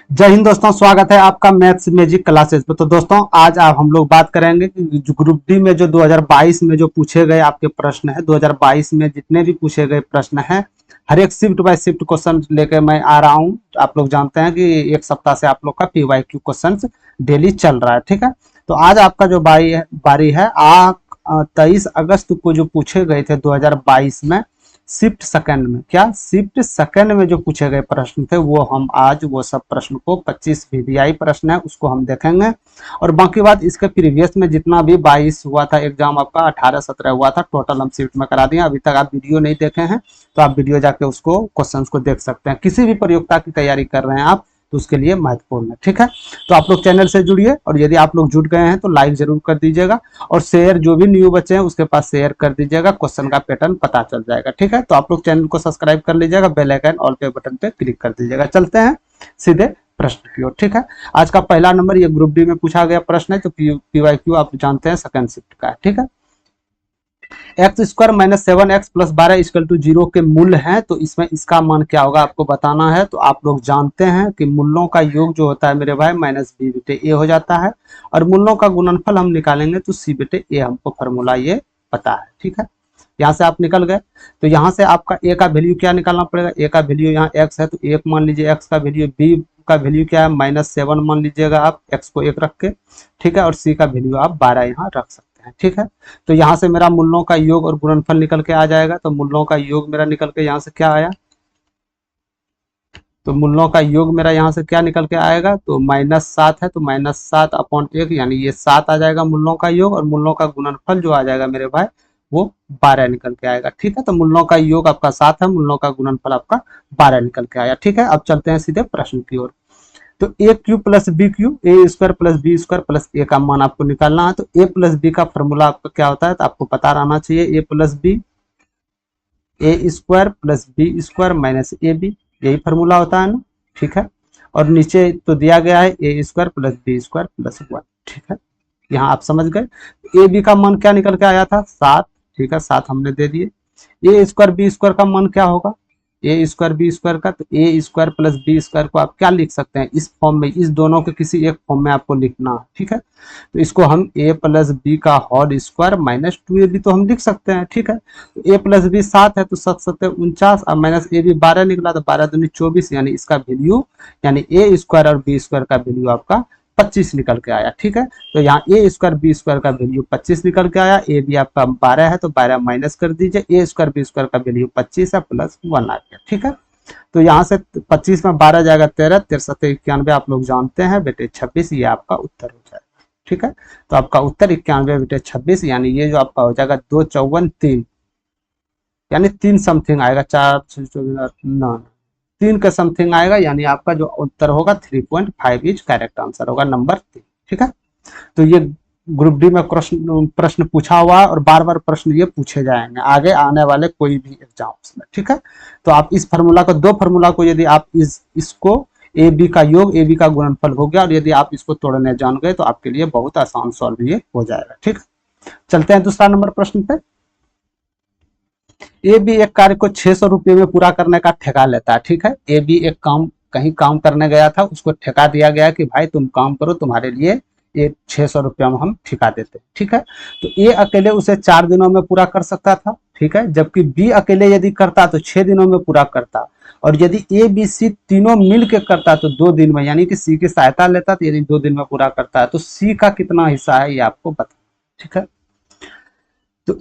जय हिंद दोस्तों, स्वागत है आपका मैथ्स मैजिक क्लासेस में। तो दोस्तों आज आप हम लोग बात करेंगे कि जो ग्रुप डी में जो 2022 में जो पूछे गए आपके प्रश्न है, 2022 में जितने भी पूछे गए प्रश्न हैं, हर एक शिफ्ट बाय शिफ्ट क्वेश्चन लेकर मैं आ रहा हूं। आप लोग जानते हैं कि एक सप्ताह से आप लोग का PYQ क्वेश्चन डेली चल रहा है, ठीक है। तो आज आपका जो बारी है 23 अगस्त को जो पूछे गए थे 2022 में शिफ्ट सेकंड में, क्या शिफ्ट सेकंड में जो पूछे गए प्रश्न थे वो हम आज वो सब प्रश्न को 25 VBI प्रश्न है उसको हम देखेंगे। और बाकी बात इसके प्रीवियस में जितना भी 22 हुआ था एग्जाम आपका 18-17 हुआ था, टोटल हम शिफ्ट में करा दिए। अभी तक आप वीडियो नहीं देखे हैं तो आप वीडियो जाके उसको क्वेश्चंस को देख सकते हैं। किसी भी प्रतियोगिता की तैयारी कर रहे हैं आप तो उसके लिए महत्वपूर्ण है, ठीक है। तो आप लोग चैनल से जुड़िए और यदि आप लोग जुड़ गए हैं तो लाइक जरूर कर दीजिएगा और शेयर, जो भी न्यू बच्चे हैं उसके पास शेयर कर दीजिएगा, क्वेश्चन का पैटर्न पता चल जाएगा, ठीक है। तो आप लोग चैनल को सब्सक्राइब कर लीजिएगा, बेल आइकन ऑल पे बटन पे क्लिक कर दीजिएगा। चलते हैं सीधे प्रश्न की ओर, ठीक है। आज का पहला नंबर ये ग्रुप डी में पूछा गया प्रश्न है, तो PYQ आप जानते हैं सेकंड शिफ्ट का है, ठीक है। X square minus 7x plus 12 equal to 0 के मूल्य हैं, तो इसमें इसका मान क्या होगा आपको बताना है। तो आप लोग जानते हैं कि मूल्यों का योग जो होता है मेरे भाई माइनस बी बटे ए हो जाता है, और मूल्यों का गुणनफल हम निकालेंगे तो सी बटे ए, हमको फॉर्मूला ये पता है, ठीक है। यहाँ से आप निकल गए तो यहाँ से आपका ए का वैल्यू क्या निकालना पड़ेगा। ए का वैल्यू यहाँ एक्स है तो एक मान लीजिए एक्स का वैल्यू, बी का वैल्यू क्या है -7 मान लीजिएगा आप एक्स को एक रख के, ठीक है। और सी का वैल्यू आप 12 यहाँ रख सकते हैं, ठीक है। तो यहाँ से मेरा मूल्यों का योग और गुणनफल निकल के आ जाएगा। तो मूल्यों का योग मेरा निकल के यहाँ से क्या आया, तो मूल्यों का योग मेरा यहाँ से क्या निकल के आएगा, तो -7 है तो -7 अपॉन 1 यानी ये 7 आ जाएगा मूल्यों का योग, और मूल्यों का गुणनफल जो आ जाएगा मेरे भाई वो 12 निकल के आएगा, ठीक है। तो मूल्यों का योग आपका 7 है, मूल्यों का गुणनफल आपका 12 निकल के आया, ठीक है। अब चलते हैं सीधे प्रश्न की ओर। तो A cube plus B cube, A square plus B square plus A का मान आपको निकालना है। तो ए प्लस बी का फॉर्मूला आपका क्या होता है, तो आपको पता रहना चाहिए A plus B, A square plus B square minus A B, यही फॉर्मूला होता है ना, ठीक है। और नीचे तो दिया गया है A square plus B square plus 1, ठीक है। यहाँ आप समझ गए। ए बी का मान क्या निकल के आया था 7, ठीक है, 7 हमने दे दिए। ए स्क्वायर बी स्क्वायर का मान क्या होगा, ए स्क्वायर बी स्क्वायर का, तो ए स्क्वायर प्लस बी स्क्वायर को आप क्या लिख सकते हैं इस फॉर्म में, इस दोनों के किसी एक फॉर्म में आपको लिखना है, ठीक है। तो इसको हम ए प्लस बी का होल स्क्वायर माइनस 2ab तो हम लिख सकते हैं, ठीक है। तो ए प्लस बी 7 है तो 7 7 49 और माइनस ए बी 12 निकला तो 12 दूनी 24, यानी इसका वैल्यू यानी ए स्क्वायर और बी स्क्वायर का वैल्यू आपका 25 निकल के आया, ठीक है। तो यहाँ ए स्क्वायर बी स्क्वायर का वैल्यू 25 निकल के आया, ए बी आपका 12 है तो 12 माइनस कर दीजिए, ए स्क्वायर बी स्क्वायर का वैल्यू 25 है प्लस 1 आ गया, ठीक है। तो यहाँ से 25 में 12 जाएगा 13, 13 91 आप लोग जानते हैं बेटे 26, ये आपका उत्तर हो जाएगा, ठीक है। तो आपका उत्तर 91 बेटे 26, यानी ये जो आपका हो जाएगा 2 54 3, यानी 3 समथिंग आएगा, 4 3 के समथिंग आएगा, यानी आपका जो उत्तर होगा 3.5 इज करेक्ट आंसर होगा नंबर 3, ठीक है। तो ये ग्रुप डी में प्रश्न पूछा हुआ है और बार बार प्रश्न ये पूछे जाएंगे आगे आने वाले कोई भी एग्जाम्स में, ठीक है। तो आप इस फार्मूला को, दो फार्मूला को यदि आप इसको ए बी का योग ए बी का गुणनफल हो गया, और यदि आप इसको तोड़ने जान गए तो आपके लिए बहुत आसान सॉल्व ये हो जाएगा, ठीक है। चलते हैं दूसरा नंबर प्रश्न पे। ए बी एक कार्य को 600 रुपये में पूरा करने का ठेका लेता है, ठीक है। ए बी एक काम कहीं काम करने गया था, उसको ठेका दिया गया कि भाई तुम काम करो, तुम्हारे लिए ये 600 रुपया में हम ठिका देते, ठीक है। तो ए अकेले उसे 4 दिनों में पूरा कर सकता था, ठीक है, जबकि बी अकेले यदि करता तो 6 दिनों में पूरा करता, और यदि ए बी सी तीनों मिल के करता तो 2 दिन में, यानी कि सी की सहायता लेता तो यदि 2 दिन में पूरा करता है। तो सी का कितना हिस्सा है ये आपको बता, ठीक है। तो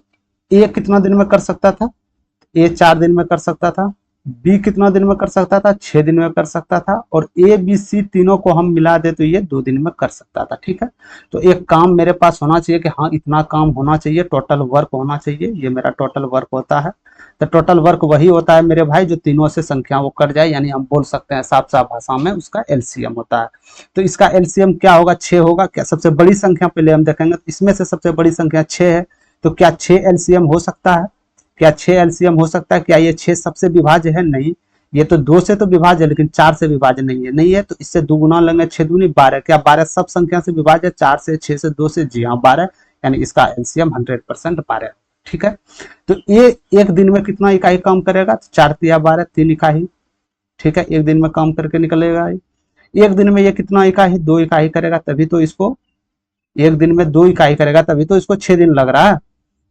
ए कितना दिन में कर सकता था, ए 4 दिन में कर सकता था, बी कितना दिन में कर सकता था 6 दिन में कर सकता था, और ए बी सी तीनों को हम मिला दे तो ये 2 दिन में कर सकता था, ठीक है। तो एक काम मेरे पास होना चाहिए कि हाँ इतना काम होना चाहिए, टोटल वर्क होना चाहिए, ये मेरा टोटल वर्क होता है। तो टोटल वर्क वही होता है मेरे भाई जो तीनों से संख्या वो कट जाए, यानी हम बोल सकते हैं साफ साफ भाषा में उसका एलसीएम होता है। तो इसका एलसीएम क्या होगा, 6 होगा। क्या सबसे बड़ी संख्या पहले हम देखेंगे, तो इसमें से सबसे बड़ी संख्या 6 है, तो क्या 6 एलसीएम हो सकता है, क्या 6 एलसीएम हो सकता है, क्या ये 6 सबसे विभाज्य है, नहीं। ये तो 2 से तो विभाज्य है लेकिन 4 से विभाज्य नहीं है। तो इससे 2 गुना लेंगे, 6 दूनी 12, क्या 12 सब संख्या से विभाज्य है, 4 से 6 से 2 से, जी हाँ 12, यानी इसका एलसीएम 100% 12, ठीक है। तो ये एक दिन में कितना इकाई काम करेगा, तो 4 तिया 12, 3 इकाई, ठीक है, एक दिन में काम करके निकलेगा। एक दिन में ये कितना इकाई, 2 इकाई करेगा, तभी तो इसको एक दिन में 2 इकाई करेगा, तभी तो इसको 6 दिन लग रहा है।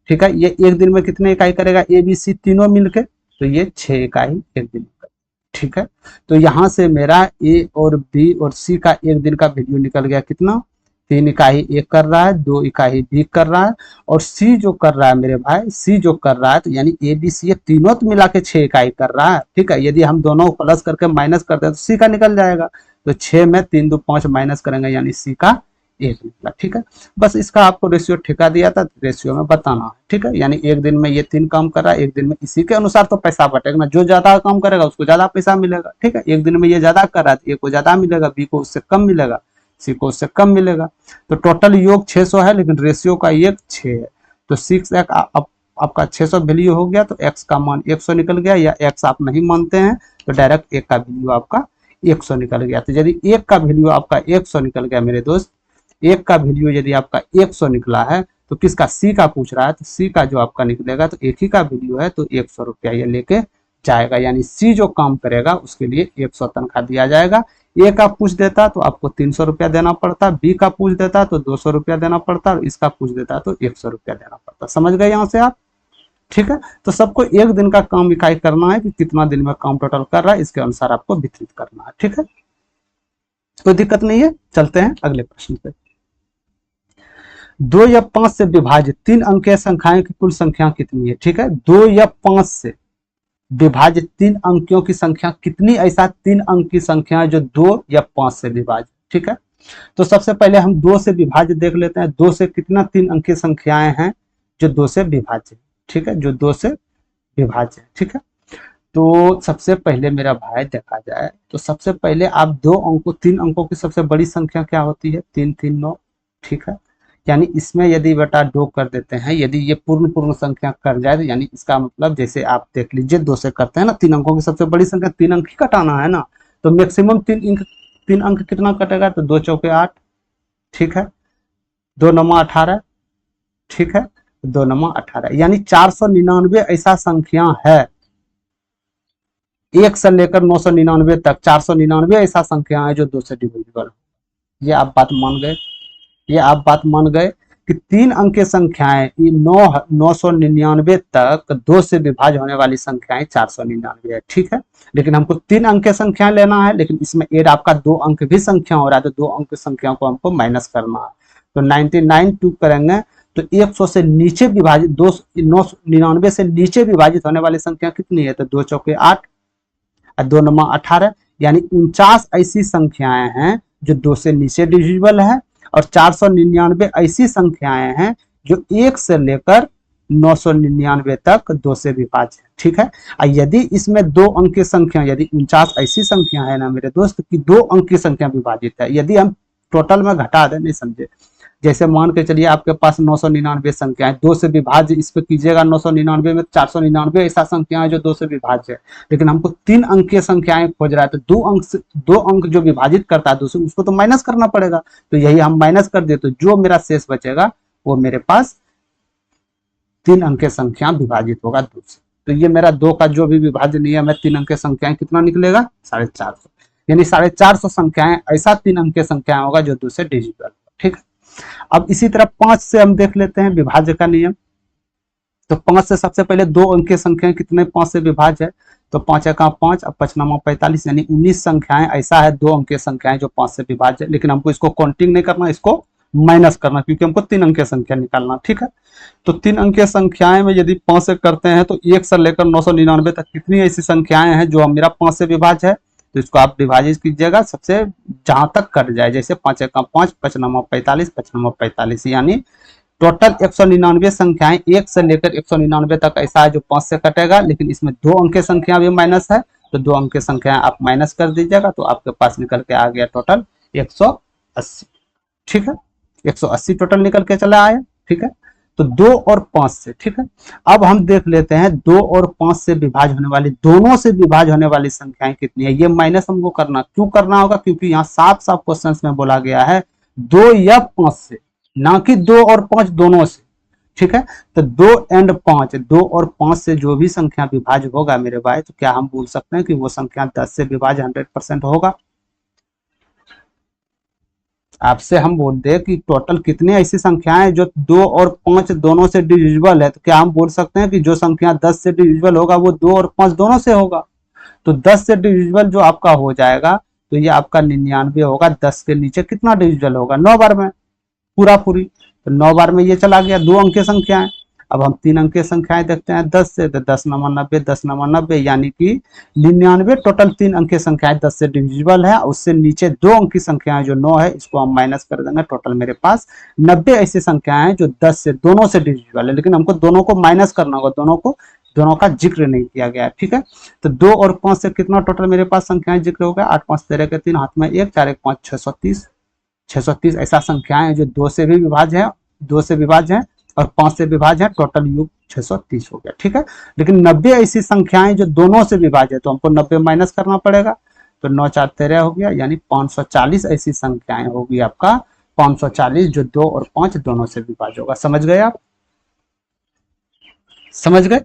ठीक है, ये एक दिन में कितने इकाई करेगा, ए बी सी तीनों मिलके, तो ये 6 इकाई एक दिन में। ठीक है, तो यहां से मेरा ए और बी और सी का एक दिन का वैल्यू निकल गया कितना, 3 इकाई ए कर रहा है, 2 इकाई बी कर रहा है, और सी जो कर रहा है मेरे भाई, सी जो कर रहा है, तो यानी ए बी सी ये तीनों तो मिला के 6 इकाई कर रहा है। ठीक है, यदि हम दोनों प्लस करके माइनस करते हैं तो सी का निकल जाएगा, तो 6 में 3 2 5 माइनस करेंगे, यानी सी का 1 निकला। ठीक है, बस इसका आपको रेशियो ठेका दिया था, रेशियो में बताना है। ठीक है, यानी एक दिन में ये 3 काम कर रहा है, एक दिन में, इसी के अनुसार तो पैसा बटेगा ना, जो ज्यादा काम करेगा उसको ज्यादा पैसा मिलेगा। ठीक है, एक दिन में ये ज्यादा कर रहा है, ए को ज्यादा मिलेगा, बी को उससे कम मिलेगा, सी को उससे कम मिलेगा। तो टोटल योग 600 है, लेकिन रेशियो का एक 6 है, तो 6 एक आपका 600 वैल्यू हो गया, तो x का मान 100 निकल गया, या x आप नहीं मानते हैं तो डायरेक्ट एक का वैल्यू आपका 100 निकल गया। तो यदि एक का वैल्यू आपका 100 निकल गया मेरे दोस्त, एक का वैल्यू यदि आपका 100 निकला है, तो किसका, सी का पूछ रहा है, तो सी का जो आपका निकलेगा, तो एक ही का वैल्यू है, तो 100 रुपया ये लेके जाएगा। यानी सी जो काम करेगा उसके लिए 100 तनख्वाह दिया जाएगा। ए का पूछ देता तो आपको 300 रुपया देना पड़ता, बी का पूछ देता तो 200 रुपया देना पड़ता, और इसका पूछ देता तो 100 रुपया देना पड़ता। समझ गए यहाँ से आप? ठीक है, तो सबको एक दिन का काम इकाई करना है कि कितना दिन में काम टोटल कर रहा है, इसके अनुसार आपको वितरित करना है। ठीक है, कोई दिक्कत नहीं है। चलते हैं अगले प्रश्न पे। 2 या 5 से विभाजित 3 अंकीय संख्याएं की कुल संख्या कितनी है? ठीक है, 2 या 5 से विभाजित 3 अंकियों की संख्या कितनी, ऐसा 3 अंक की संख्या जो 2 या 5 से विभाजित। ठीक है, तो सबसे पहले हम 2 से विभाजित देख लेते हैं, 2 से कितना 3 अंकीय संख्याएं हैं जो 2 से विभाजित। ठीक है, जो 2 से विभाजित। ठीक है, तो सबसे पहले मेरा भाई देखा जाए तो सबसे पहले आप 3 अंकों की सबसे बड़ी संख्या क्या होती है, 3 3 9। ठीक है, यानी इसमें यदि बटा 2 कर देते हैं, यदि ये पूर्ण संख्या कर जाए, तो यानी इसका मतलब जैसे आप देख लीजिए 2 से करते हैं ना, 3 अंकों की सबसे बड़ी संख्या 3 अंक ही कटाना है ना, तो मैक्सिमम 3 अंक कितना कटेगा, तो 2 चौके 8। ठीक है, 2 9 18। ठीक है, 2 9 18, यानी 499 ऐसा संख्या है, 1 से लेकर 999 तक 499 ऐसा संख्या है जो 2 से डिविजिबल। ये आप बात मान गए, ये आप बात मान गए कि 3 अंक की संख्याएं 999 तक 2 से विभाज्य होने वाली संख्याएं 499 है। ठीक है, लेकिन हमको 3 अंक की संख्या लेना है, लेकिन इसमें एड आपका 2 अंक भी संख्या हो रहा है, तो 2 अंक की संख्या को हमको माइनस करना है। तो 99 2 करेंगे तो 100 से नीचे विभाजित 999 से नीचे विभाजित होने वाली संख्या कितनी है, तो 2 चौके 8 और 2 9 18, यानी 49 ऐसी संख्याएं हैं जो 2 से नीचे डिविजिबल है, और 499 ऐसी संख्याएं हैं जो 1 से लेकर 999 तक 2 से विभाज्य है। ठीक है, यदि इसमें 2 अंक की संख्या, यदि 49 ऐसी संख्या है ना मेरे दोस्त कि 2 अंक की संख्या विभाजित है, यदि हम टोटल में घटा दें, नहीं समझे, जैसे मान के चलिए आपके पास 999 संख्याएं, 2 से विभाज्य इस पे कीजिएगा, 999 में 499 ऐसा संख्या है जो 2 से विभाज्य है, लेकिन हमको 3 अंकीय संख्याएं खोज रहा है, तो 2 अंक जो विभाजित करता है 2 से, उसको तो माइनस करना पड़ेगा, तो यही हम माइनस कर दे, तो जो मेरा शेष बचेगा वो मेरे पास 3 अंकीय संख्या विभाजित होगा 2 से। तो ये मेरा 2 का जो भी विभाज्य नियम है, 3 अंकीय संख्याएं कितना निकलेगा, 450, यानी 450 संख्याएं ऐसा 3 अंकीय संख्या होगा जो 2 से डिविजिबल। ठीक है, अब इसी तरह 5 से हम देख लेते हैं विभाज्य का नियम। तो 5 से सबसे पहले 2 अंकीय संख्याएं कितने 5 से विभाज्य है, तो 5 एका 5 और 5 9 45, यानी 19 संख्याएं ऐसा है 2 अंकीय संख्याएं जो 5 से विभाज्य है, लेकिन हमको इसको काउंटिंग नहीं करना, इसको माइनस करना, क्योंकि हमको 3 अंकीय संख्या निकालना। ठीक है, तो 3 अंकीय संख्याएं में यदि 5 से करते हैं तो 1 से लेकर 999 तक कितनी ऐसी संख्याएं हैं जो मेरा 5 से विभाज्य है, तो इसको आप विभाजित कीजिएगा सबसे जहां तक कट जाए, जैसे 5 एका 5 5 9 45 5 9 45, यानी टोटल 199 संख्याएं 1 से लेकर 199 तक ऐसा है जो 5 से कटेगा, लेकिन इसमें 2 अंक की संख्या भी माइनस है, तो 2 अंक की संख्या आप माइनस कर दीजिएगा, तो आपके पास निकल के आ गया टोटल 180। ठीक है, 180 टोटल निकल के चला आया। ठीक है, तो 2 और 5 से। ठीक है, अब हम देख लेते हैं 2 और 5 से विभाज्य होने वाली, दोनों से विभाज्य होने वाली संख्याएं कितनी है। ये माइनस हमको करना, क्यों करना होगा, क्योंकि यहाँ साफ साफ क्वेश्चन में बोला गया है 2 या 5 से, ना कि 2 और 5 दोनों से। ठीक है, तो 2 एंड 5, 2 और 5 से जो भी संख्या विभाज्य होगा मेरे भाई, तो क्या हम बोल सकते हैं कि वो संख्या 10 से विभाज्य 100% होगा। आपसे हम बोलते हैं कि टोटल कितनी ऐसी संख्याएं हैं जो 2 और 5 दोनों से डिविजिबल है, तो क्या हम बोल सकते हैं कि जो संख्या 10 से डिविजिबल होगा वो 2 और 5 दोनों से होगा। तो 10 से डिविजिबल जो आपका हो जाएगा तो ये आपका 99 होगा। 10 के नीचे कितना डिविजिबल होगा, 9 बार में पूरा पूरी, तो 9 बार में ये चला गया। 2 अंक की संख्या है। अब हम 3 अंक की संख्याएं देखते हैं 10 से, तो 10 9 90, 10 9 90, यानी कि 99 टोटल 3 अंक की संख्याएं 10 से डिविजिबल है। उससे नीचे 2 अंक की संख्याएं जो 9 है, इसको हम माइनस कर देंगे। टोटल मेरे पास 90 ऐसी संख्याएं हैं जो 10 से दोनों से डिविजिबल है, लेकिन हमको दोनों को माइनस करना होगा, दोनों का जिक्र नहीं किया गया है। ठीक है, तो 2 और 5 से कितना टोटल मेरे पास संख्याएं जिक्र हो गया, 8 5 13 के 3, हाथ में 1, 4 1 5, 630। 630 ऐसा संख्याएं हैं जो 2 से भी विभाज्य है, 2 से विभाज्य है और 5 से विभाज्य है। टोटल योग 630 हो गया। ठीक है, लेकिन 90 ऐसी संख्याएं जो दोनों से विभाज्य है, तो हमको 90 माइनस करना पड़ेगा। तो 9 4 13 हो गया, यानी 540 ऐसी संख्याएं होगी आपका, 540 जो 2 और 5 दोनों से विभाज्य होगा। समझ गए आप? समझ गए?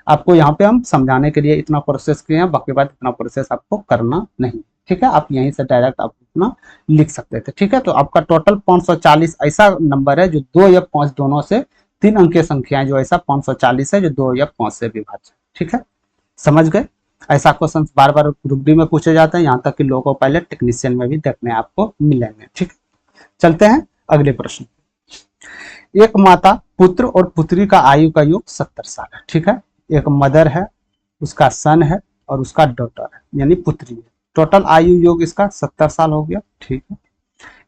आपको यहाँ पे हम समझाने के लिए इतना प्रोसेस किए हैं, बाकी बात इतना प्रोसेस आपको करना नहीं। ठीक है, आप यहीं से डायरेक्ट आप इतना लिख सकते थे। ठीक है, तो आपका टोटल 540 ऐसा नंबर है जो 2 या 5 दोनों से, 3 अंक की संख्या जो ऐसा 540 है जो 2 या 5 से विभाज्य। ठीक है, समझ गए? ऐसा क्वेश्चन बार बार ग्रुप डी में पूछे जाते हैं, यहाँ तक कि लोगों पायलट टेक्नीशियन में भी देखने आपको मिलेंगे। ठीक, चलते हैं अगले प्रश्न। एक माता, पुत्र और पुत्री का आयु का योग 70 साल है। ठीक है, एक मदर है, उसका सन है और उसका डॉटर है, यानी पुत्री है। टोटल आयु योग इसका 70 साल हो गया। ठीक है,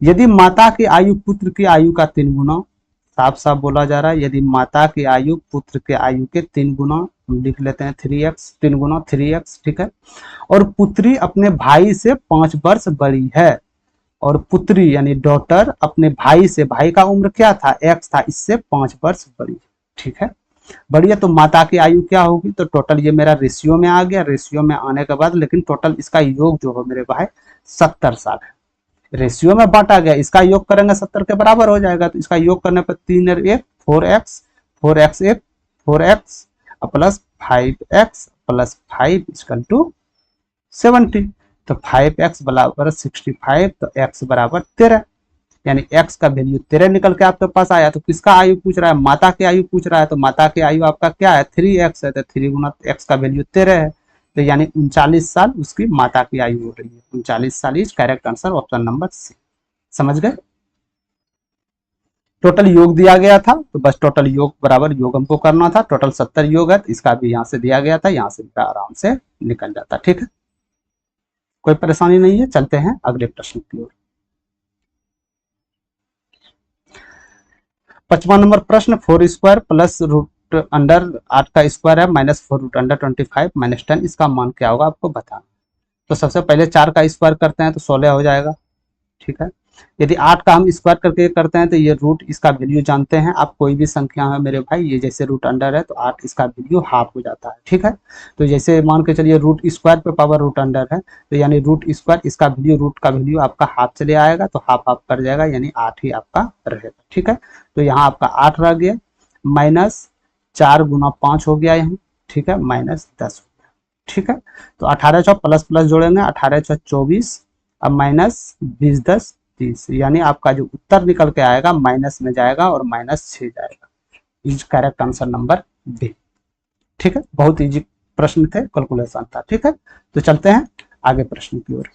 यदि माता की आयु पुत्र की आयु का 3 गुना, साफ साफ बोला जा रहा है, यदि माता की आयु पुत्र के आयु के 3 गुना, हम लिख लेते हैं 3x, 3 गुना 3x। ठीक है, और पुत्री अपने भाई से 5 वर्ष बड़ी है, और पुत्री यानी डॉटर अपने भाई से, भाई का उम्र क्या था, x था, इससे 5 वर्ष बड़ी। ठीक है, बढ़िया। तो माता की आयु क्या होगी, तो टोटल ये मेरा रेशियो में आ गया। रेशियो में आने के बाद लेकिन टोटल इसका योग जो हो मेरे भाई 70 साल है। रेशियो में बांटा गया, इसका योग करेंगे 70 के बराबर हो जाएगा। तो इसका योग करने पर 3 और 1 4x, 4x 1 4x plus 5x plus 5 equal to 70। तो 5x बराबर 65, तो x बराबर 13, यानी x का वैल्यू 13 निकल के आपके पास आया। तो किसका आयु पूछ रहा है, माता की आयु पूछ रहा है। तो माता की आयु आपका क्या है, 3x है, तो 3 गुना x का वैल्यू 13 है, तो यानी 39 साल उसकी माता की आयु हो रही है। 39 साल is correct answer, option number C. समझ गए? टोटल योग दिया गया था, तो बस टोटल योग बराबर योग हमको करना था। टोटल 70 योग है, तो इसका भी यहाँ से दिया गया था, यहाँ से आराम से निकल जाता। ठीक है, कोई परेशानी नहीं है। चलते हैं अगले प्रश्न की ओर। 55 नंबर प्रश्न, 4 स्क्वायर प्लस रूट अंडर 8 का स्क्वायर है माइनस 4 रूट अंडर 25 माइनस 10, इसका मान क्या होगा आपको बताना। तो सबसे पहले 4 का स्क्वायर करते हैं तो 16 हो जाएगा। ठीक है, यदि 8 का हम स्क्वायर करके करते हैं तो ये रूट, इसका वैल्यू जानते हैं आप, कोई भी संख्या है मेरे भाई, ये जैसे रूट अंडर है तो 8 इसका वैल्यू हाफ हो जाता है। ठीक है, तो जैसे मान के चलिए रूट स्क्वायर पे पावर रूट अंडर है, तो यानी रूट स्क्वायर, इसका वैल्यू, रूट का वैल्यू आपका हाफ चले आएगा, तो हाफ हाफ कर जाएगा, यानी 8 ही आपका रहेगा। ठीक है, तो यहाँ आपका 8 रह गया, माइनस 4 गुना 5 हो गया यहाँ। ठीक है, माइनस 10 हो गया। ठीक है, तो 18 छः प्लस प्लस जोड़ेंगे, 18 छः 24, अब माइनस 20 10 30, यानी आपका जो उत्तर निकल के आएगा माइनस में जाएगा और -6 जाएगा। Is correct answer number B. ठीक है, बहुत इजी प्रश्न थे, कैलकुलेशन था। ठीक है, तो चलते हैं आगे प्रश्न की ओर।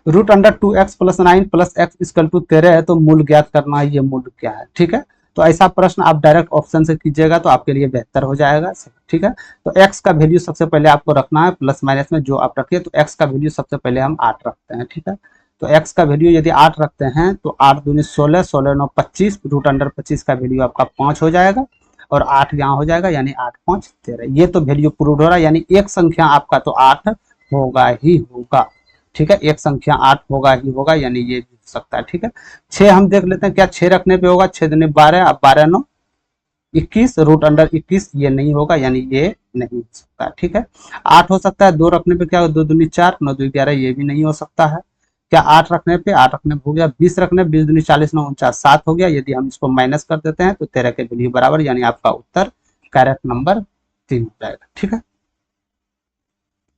Root under 2x plus 9 plus X equal to 13 है, तो मूल ज्ञात करना है, ये मूल क्या है। ठीक है, तो ऐसा प्रश्न आप डायरेक्ट ऑप्शन से कीजिएगा तो आपके लिए बेहतर हो जाएगा। ठीक है, तो x का वैल्यू सबसे पहले आपको रखना है, प्लस माइनस में जो आप रखिए, तो x का वैल्यू सबसे पहले हम 8 रखते हैं। ठीक है, तो x का वैल्यू यदि 8 रखते हैं तो 8 दूनी 16, 16 9 25, रूट अंडर 25 का वैल्यू आपका 5 हो जाएगा और 8 यहाँ हो जाएगा, यानी 8 5 13। ये तो वैल्यू प्रूव हो रहा है, यानी एक संख्या आपका तो 8 होगा ही होगा। ठीक है, एक संख्या 8 होगा ही होगा, यानी ये भी हो सकता है। ठीक है, 6 हम देख लेते हैं, क्या 6 रखने पे होगा, 6 दूनी 12, अब 12 9 21, रूट अंडर 21, ये नहीं होगा, यानी ये नहीं हो सकता। ठीक है, 8 हो सकता है, 2 रखने पे क्या हो, 2 दूनी 4, 9 2 11, ये भी नहीं हो सकता है। क्या 8 रखने पे, 8 रखने पे हो गया, 20 रखने, 20 दूनी 40, 9 49, 7 हो गया। यदि हम इसको माइनस कर देते हैं तो 13 के वैल्यू बराबर, यानी आपका उत्तर करेक्ट नंबर 3 हो जाएगा। ठीक है,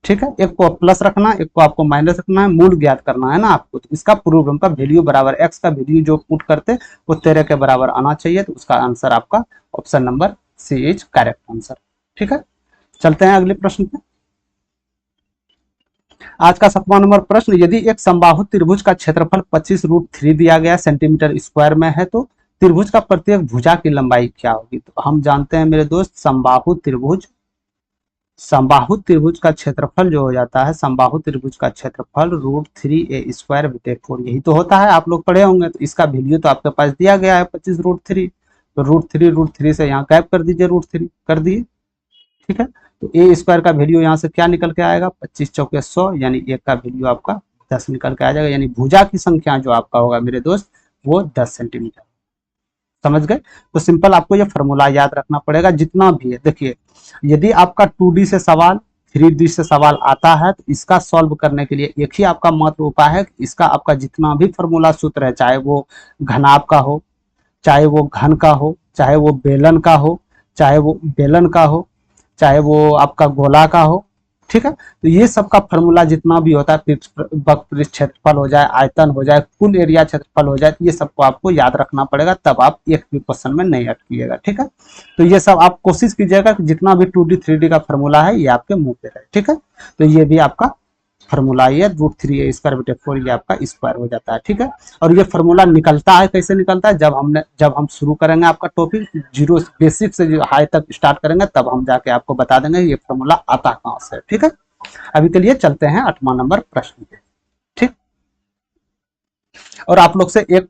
ठीक है, एक को प्लस रखना, एक को आपको माइनस रखना है, मूल ज्ञात करना है ना आपको। तो इसका पूर्व का वैल्यू बराबर एक्स का वैल्यू जो पुट करते वो 13 के बराबर आना चाहिए। तो उसका आंसर आपका option number C is correct answer. ठीक है, चलते हैं अगले प्रश्न पे। आज का 7वां नंबर प्रश्न, यदि एक समबाहु त्रिभुज का क्षेत्रफल 25√3 दिया गया सेंटीमीटर स्क्वायर में है तो त्रिभुज का प्रत्येक भुजा की लंबाई क्या होगी। तो हम जानते हैं मेरे दोस्त, समबाहु त्रिभुज का क्षेत्रफल जो हो जाता है, समबाहु त्रिभुज का क्षेत्रफल √3a²/4 यही तो होता है, आप लोग पढ़े होंगे। तो इसका वैल्यू तो आपके पास दिया गया है 25√3, तो √3 से यहाँ गायब कर दीजिए, √3 कर दिए। ठीक है, तो ए स्क्वायर का वैल्यू यहाँ से क्या निकल के आएगा, 25 चौके 100, यानी एक का वैल्यू आपका 10 निकल के आ जाएगा। यानी भुजा की संख्या जो आपका होगा मेरे दोस्त वो 10 सेंटीमीटर। समझ गए। तो सिंपल आपको ये फॉर्मूला याद रखना पड़ेगा जितना भी है। देखिए, यदि आपका 2D से सवाल 3D से सवाल आता है तो इसका सॉल्व करने के लिए एक ही आपका मात्र उपाय है, इसका आपका जितना भी फॉर्मूला सूत्र है, चाहे वो घनाभ का हो, चाहे वो घन का हो, चाहे वो बेलन का हो, चाहे वो बेलन का हो, चाहे वो आपका गोला का हो। ठीक है, तो ये सब का फॉर्मूला जितना भी होता है, पृष्ठ क्षेत्रफल हो जाए, आयतन हो जाए, कुल एरिया क्षेत्रफल हो जाए, ये सबको आपको याद रखना पड़ेगा, तब आप एक भी क्वेश्चन में नहीं अटकिएगा। ठीक है, तो ये सब आप कोशिश कीजिएगा कि जितना भी 2D 3D का फॉर्मूला है ये आपके मुंह पे रहे। ठीक है, तो ये भी आपका फॉर्मूला ये √3a²/4 ये आपका स्क्वायर हो जाता है। ठीक है, और ये फॉर्मूला निकलता है, कैसे निकलता है, जब हम शुरू करेंगे आपका टॉपिक जीरो बेसिक से जो हाई तक स्टार्ट करेंगे, तब हम जाके आपको बता देंगे ये फॉर्मूला आता कहाँ से। ठीक है, अभी के लिए चलते हैं 8वां नंबर प्रश्न पे। ठीक, और आप लोग से एक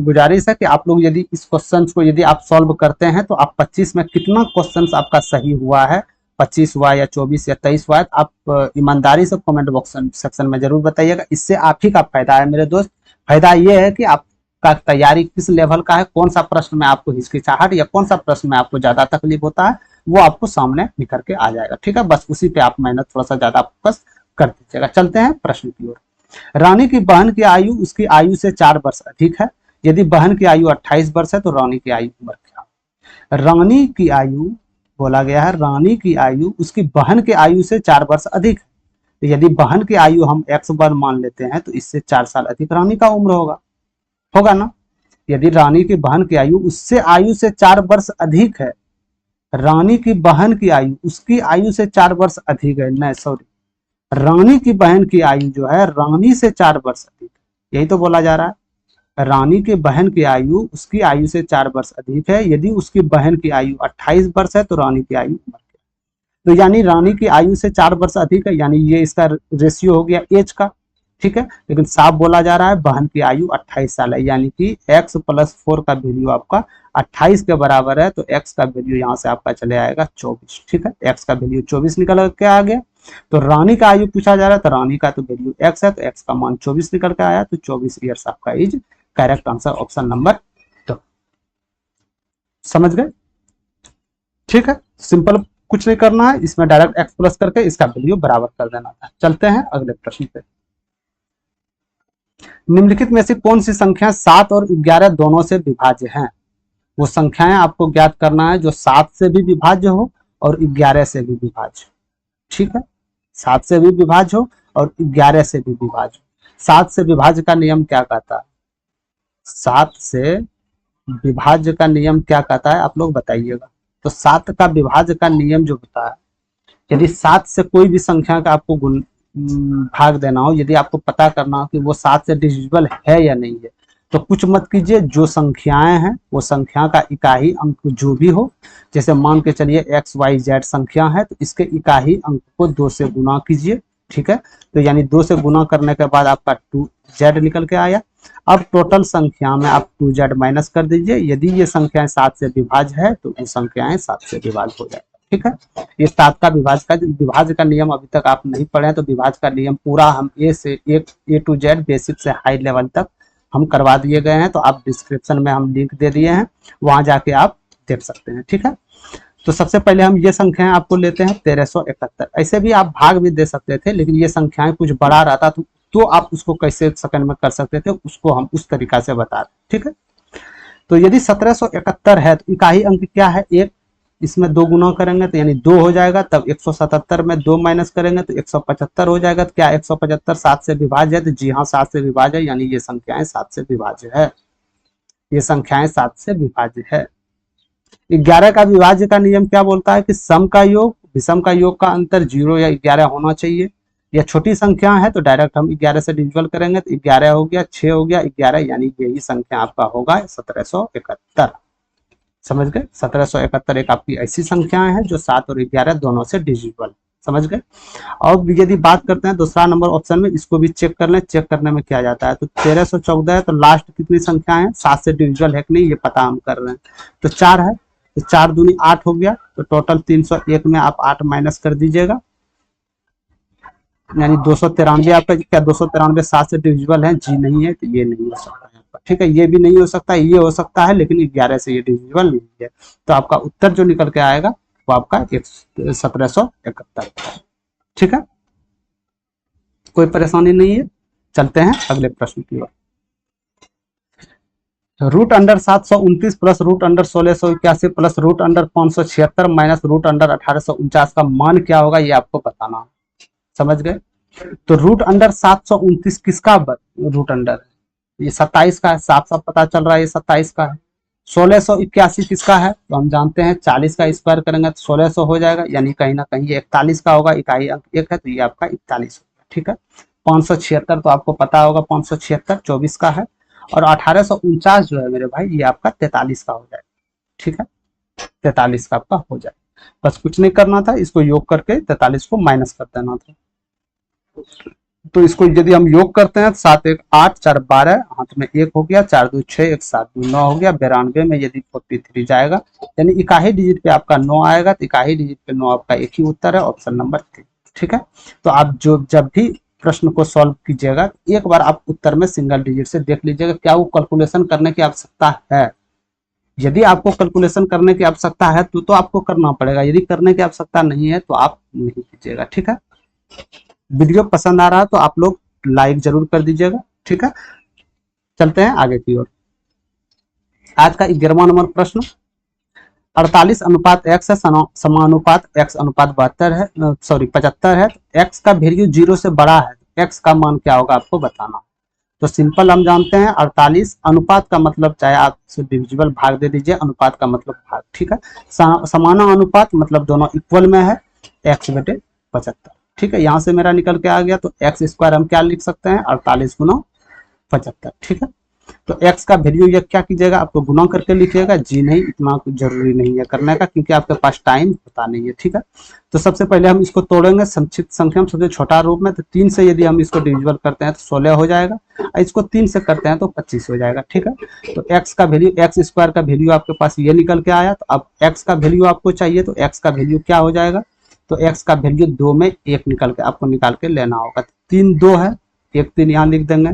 गुजारिश है कि आप लोग यदि इस क्वेश्चन को यदि आप सॉल्व करते हैं तो आप 25 में कितना क्वेश्चन आपका सही हुआ है, 25 हुआ या 24 या 23 हुआ है, आप ईमानदारी से कमेंट बॉक्स सेक्शन में जरूर बताइएगा। इससे आप ही का फायदा है मेरे दोस्त। फायदा ये है कि आपका तैयारी किस लेवल का है, कौन सा प्रश्न में आपको हिचकिचाहट या कौन सा प्रश्न में आपको ज्यादा तकलीफ होता है, वो आपको सामने निकल के आ जाएगा। ठीक है, बस उसी पे आप मेहनत थोड़ा सा ज्यादा फोकस कर दीजिएगा। चलते हैं प्रश्न की ओर। रानी की बहन की आयु उसकी आयु से 4 वर्ष अधिक है। यदि बहन की आयु 28 वर्ष है तो रानी की आयु उम्र क्या है। रानी की आयु बोला गया है, रानी की आयु उसकी बहन की आयु से 4 वर्ष अधिक है। तो यदि बहन की आयु हम x1 मान लेते हैं तो इससे 4 साल अधिक रानी का उम्र होगा ना। यदि रानी की बहन की आयु उससे आयु से 4 वर्ष अधिक है, रानी की बहन की आयु उसकी आयु से 4 वर्ष अधिक है, नहीं सॉरी, रानी की बहन की आयु जो है रानी से 4 वर्ष अधिक, यही तो बोला जा रहा है। रानी की बहन की आयु उसकी आयु से 4 वर्ष अधिक है। यदि उसकी बहन की आयु 28 वर्ष है तो रानी की आयु उम्र क्या है। तो यानी रानी की आयु से 4 वर्ष अधिक है, यानी ये इसका रेशियो हो गया एज का। ठीक है, लेकिन साफ बोला जा रहा है बहन की आयु 28 साल है, यानी कि x + 4 का वैल्यू आपका 28 के बराबर है। तो x का वैल्यू यहाँ से आपका चले आएगा 24। ठीक है, x का वैल्यू 24 निकल के आ गया। तो रानी का आयु पूछा जा रहा है, तो रानी का तो वैल्यू x है, तो x का मान 24 निकल के आया, तो 24 ईयर्स आपका is correct answer, option number 2। समझ गए। ठीक है, सिंपल कुछ नहीं करना है, इसमें डायरेक्ट x प्लस करके इसका वैल्यू बराबर कर देना था। चलते हैं अगले प्रश्न पे। निम्नलिखित में से कौन सी संख्या 7 और 11 दोनों से विभाज्य हैं। वो संख्याएं आपको ज्ञात करना है जो 7 से भी विभाज्य हो और 11 से भी विभाज्य। ठीक है, 7 से भी विभाज्य हो और 11 से भी विभाज्य। 7 से विभाज्य का नियम क्या कहता है, 7 से विभाज्य का नियम क्या कहता है, आप लोग बताइएगा। तो 7 का विभाज्य का नियम जो होता है, यदि 7 से कोई भी संख्या का आपको भाग देना हो, यदि आपको पता करना हो कि वो 7 से डिविजिबल है या नहीं है, तो कुछ मत कीजिए, जो संख्याएं हैं वो संख्या का इकाई अंक जो भी हो, जैसे मान के चलिए XYZ संख्या है तो इसके इकाई अंक को 2 से गुना कीजिए। ठीक है, तो यानी 2 से गुना करने के बाद आपका 2Z निकल के आया। अब टोटल संख्या में आप 2Z माइनस कर दीजिए। यदि ये संख्याएं 7 से विभाज्य है तो वो संख्याएं 7 से विभाज्य हो जाए। ठीक है, ये 7 का विभाज्य का नियम अभी तक आप नहीं पढ़े हैं, तो विभाज्य का नियम पूरा हम A to Z बेसिक से हाई लेवल तक हम करवा दिए गए हैं। तो आप डिस्क्रिप्शन में हम लिंक दे दिए हैं, वहां जाके आप देख सकते हैं। ठीक है, तो सबसे पहले हम ये संख्याएं आपको लेते हैं 1371। ऐसे भी आप भाग भी दे सकते थे, लेकिन ये संख्याएं कुछ बड़ा रहता तो आप उसको कैसे सेकंड में कर सकते थे, उसको हम उस तरीका से बता रहे। ठीक है, तो यदि 1771 है तो इकाई अंक क्या है 1, इसमें 2 गुना करेंगे तो यानी 2 हो जाएगा, तब 177 में 2 माइनस करेंगे तो 175 हो जाएगा। तो क्या 175 7 से विभाज्य है? तो जी हाँ, 7 से विभाज्य है, यानी ये संख्याएं 7 से विभाज्य है। ये संख्याएं 7 से विभाज्य है। 11 का विभाज्य का नियम क्या बोलता है कि सम का योग विषम का योग का अंतर 0 या 11 होना चाहिए। यह छोटी संख्या है तो डायरेक्ट हम 11 से डिविजल करेंगे तो 11 हो गया, 6 हो गया, 11, यानी यही संख्या आपका होगा 1771। समझ गए? 1771 एक आपकी ऐसी संख्याएं है जो 7 और 11 दोनों से डिविजिबल। समझ गए? और यदि बात करते हैं दूसरा नंबर ऑप्शन में, इसको भी चेक कर लें। चेक करने में क्या जाता है, तो 1314 है तो लास्ट कितनी संख्या है, 7 से डिविजिबल है कि नहीं ये पता हम कर रहे हैं। तो 4 है, तो 4 दूनी 8 हो गया, तो टोटल 301 में आप 8 माइनस कर दीजिएगा, यानी 293 आपका। क्या 293 7 से डिविजिबल है? जी नहीं है, तो ये नहीं हो सकता है आपका। ठीक है, ये भी नहीं हो सकता, ये हो सकता है, लेकिन 11 से ये डिविजिबल नहीं है। तो आपका उत्तर जो निकल के आएगा वो आपका 1771। ठीक है, कोई परेशानी नहीं है। चलते हैं अगले प्रश्न की ओर। Root under 729 plus root under 1681 plus root under 576 minus root under 1849 का मान क्या होगा, ये आपको बताना है। समझ गए? तो रूट अंडर 729 किसका रूट अंडर है? ये 27 का है, साफ साफ पता चल रहा है ये 27 का है। 1681 किसका है? तो हम जानते हैं 40 का स्क्वायर करेंगे तो 1600 हो जाएगा, यानी कहीं ना कहीं ये 41 का होगा, इकाई अंक 1 है तो ये आपका 41 होगा। ठीक है, 576 तो आपको पता होगा, 576 24 का है, और 1849 जो है मेरे भाई ये आपका 43 का हो जाएगा। ठीक है, 43 का आपका हो जाएगा। बस कुछ नहीं करना था, इसको योग करके 43 को माइनस कर देना था। तो इसको यदि हम योग करते हैं, 7 1 8 4 12, हाथ में 1 हो गया, 4 2 6 1 7 2 9 हो गया। 92 में यदि 43 जाएगा, यानी इकाई डिजिट पे आपका 9 आएगा, तो इकाई डिजिट पे 9 आपका एक ही उत्तर है, ऑप्शन नंबर 3। ठीक है, तो आप जब भी प्रश्न को सॉल्व कीजिएगा, एक बार आप उत्तर में सिंगल डिजिट से देख लीजिएगा क्या वो कैलकुलेशन करने की आवश्यकता है। यदि आपको कैलकुलेशन करने की आवश्यकता है तो आपको करना पड़ेगा, यदि करने की आवश्यकता नहीं है तो आप नहीं कीजिएगा। ठीक है, वीडियो पसंद आ रहा है तो आप लोग लाइक जरूर कर दीजिएगा। ठीक है, चलते हैं आगे की ओर। आज का 11वां नंबर प्रश्न, 48 अनुपात x है समानुपात x अनुपात 72 है, सॉरी 75 है। x का वैल्यू 0 से बड़ा है, x का मान क्या होगा आपको बताना। तो सिंपल हम जानते हैं 48 अनुपात का मतलब चाहे आप डिविजिबल भाग दे दीजिए, अनुपात का मतलब भाग। ठीक है, समानुपात मतलब दोनों इक्वल में है, x बटे 75। ठीक है, यहां से मेरा निकल के आ गया, तो एक्स स्क्वायर हम क्या लिख सकते हैं, 48 गुना 75। ठीक है, तो x का वैल्यू ये क्या कीजिएगा, आपको गुना करके लिखिएगा। जी नहीं, इतना कुछ जरूरी नहीं है करने का, क्योंकि आपके पास टाइम होता नहीं है। ठीक है, तो सबसे पहले हम इसको तोड़ेंगे संक्षिप्त संख्या में सबसे छोटा रूप में। तो 3 से यदि हम इसको डिविजिबल करते हैं तो 16 हो जाएगा, इसको 3 से करते हैं तो 25 हो जाएगा। ठीक है, तो x का वैल्यू, एक्स स्क्वायर का वैल्यू आपके पास ये निकल के आया। तो अब x का वैल्यू आपको चाहिए, तो x का वैल्यू क्या हो जाएगा, तो x का वैल्यू 2 में 1 निकल के आपको निकाल के लेना होगा। 3 2 है, 1 3 यहाँ लिख देंगे।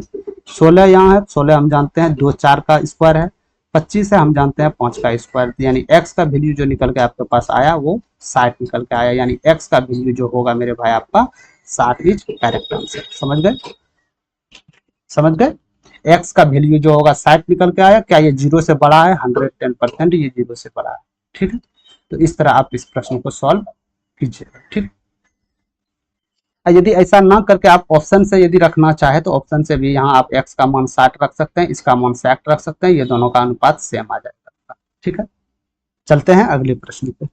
16 यहाँ है, 16 हम जानते हैं 2 4 का स्क्वायर है। 25 है, हम जानते हैं 5 का स्क्वायर। यानी x का वैल्यू जो निकल के आपके पास आया वो 60 निकल के आया, यानी x का वैल्यू जो होगा मेरे भाई आपका 60 इज करेक्ट आंसर। समझ गए? समझ गए? x का वैल्यू जो होगा 60 निकल के आया। क्या ये 0 से बड़ा है? 110% ये 0 से बड़ा है। ठीक है, तो इस तरह आप इस प्रश्न को सॉल्व कीजिएगा। ठीक, यदि ऐसा ना करके आप ऑप्शन से यदि रखना चाहे तो ऑप्शन से भी यहाँ आप x का मान 60 रख सकते हैं, इसका मान 60 रख सकते हैं, ये दोनों का अनुपात सेम आ जाएगा। ठीक है, चलते हैं अगले प्रश्न पे।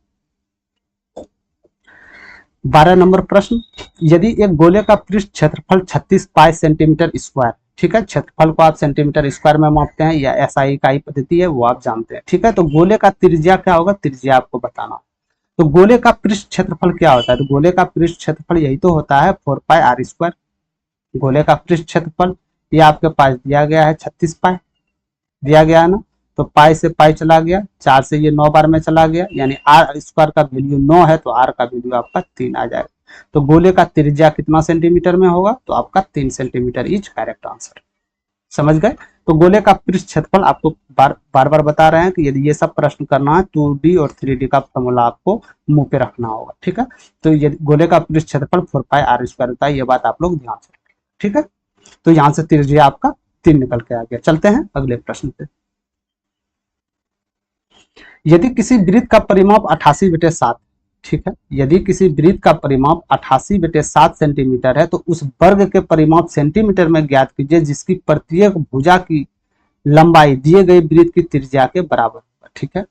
12 नंबर प्रश्न, यदि एक गोले का पृष्ठ क्षेत्रफल 36 पाई सेंटीमीटर स्क्वायर, ठीक है, क्षेत्रफल को आप सेंटीमीटर स्क्वायर में मापते हैं या SI इकाई पद्धति है वो आप जानते हैं। ठीक है, तो गोले का त्रिज्या क्या होगा, त्रिज्या आपको बताना। तो गोले का पृष्ठ क्षेत्रफल क्या होता है, तो गोले का पृष्ठ क्षेत्रफल यही तो होता है 4 पाई r स्क्वायर। गोले का पृष्ठ क्षेत्रफल ये आपके पास दिया गया है 36 पाई दिया गया है ना, तो पाई से पाई चला गया, 4 से ये 9 बार में चला गया, यानी r स्क्वायर का वैल्यू 9 है, तो r का वैल्यू आपका 3 आ जाएगा। तो गोले का त्रिज्या कितना सेंटीमीटर में होगा, तो आपका 3 सेंटीमीटर इज करेक्ट आंसर। समझ गए? तो गोले का पृष्ठ क्षेत्रफल आपको बार बार बता रहे हैं कि यदि ये सब प्रश्न करना है 2D और 3D का फॉर्मूला आपको मुंह पे रखना होगा। ठीक है, तो ये गोले का पृष्ठ क्षेत्रफल 4 पाई r स्क्वायर होता है, ये बात आप लोग ध्यान से रखें। ठीक है, तो यहां से त्रिज्या आपका 3 निकल के आ गया। चलते हैं अगले प्रश्न पे। यदि किसी वृत्त का परिमाप 88/7, ठीक है, यदि किसी वृत्त का परिमाप 88/7 सेंटीमीटर है तो उस वर्ग के परिमाप सेंटीमीटर में ज्ञात कीजिए जिसकी प्रत्येक भुजा की लंबाई दिए गए वृत्त की त्रिज्या के बराबर होगा। ठीक है,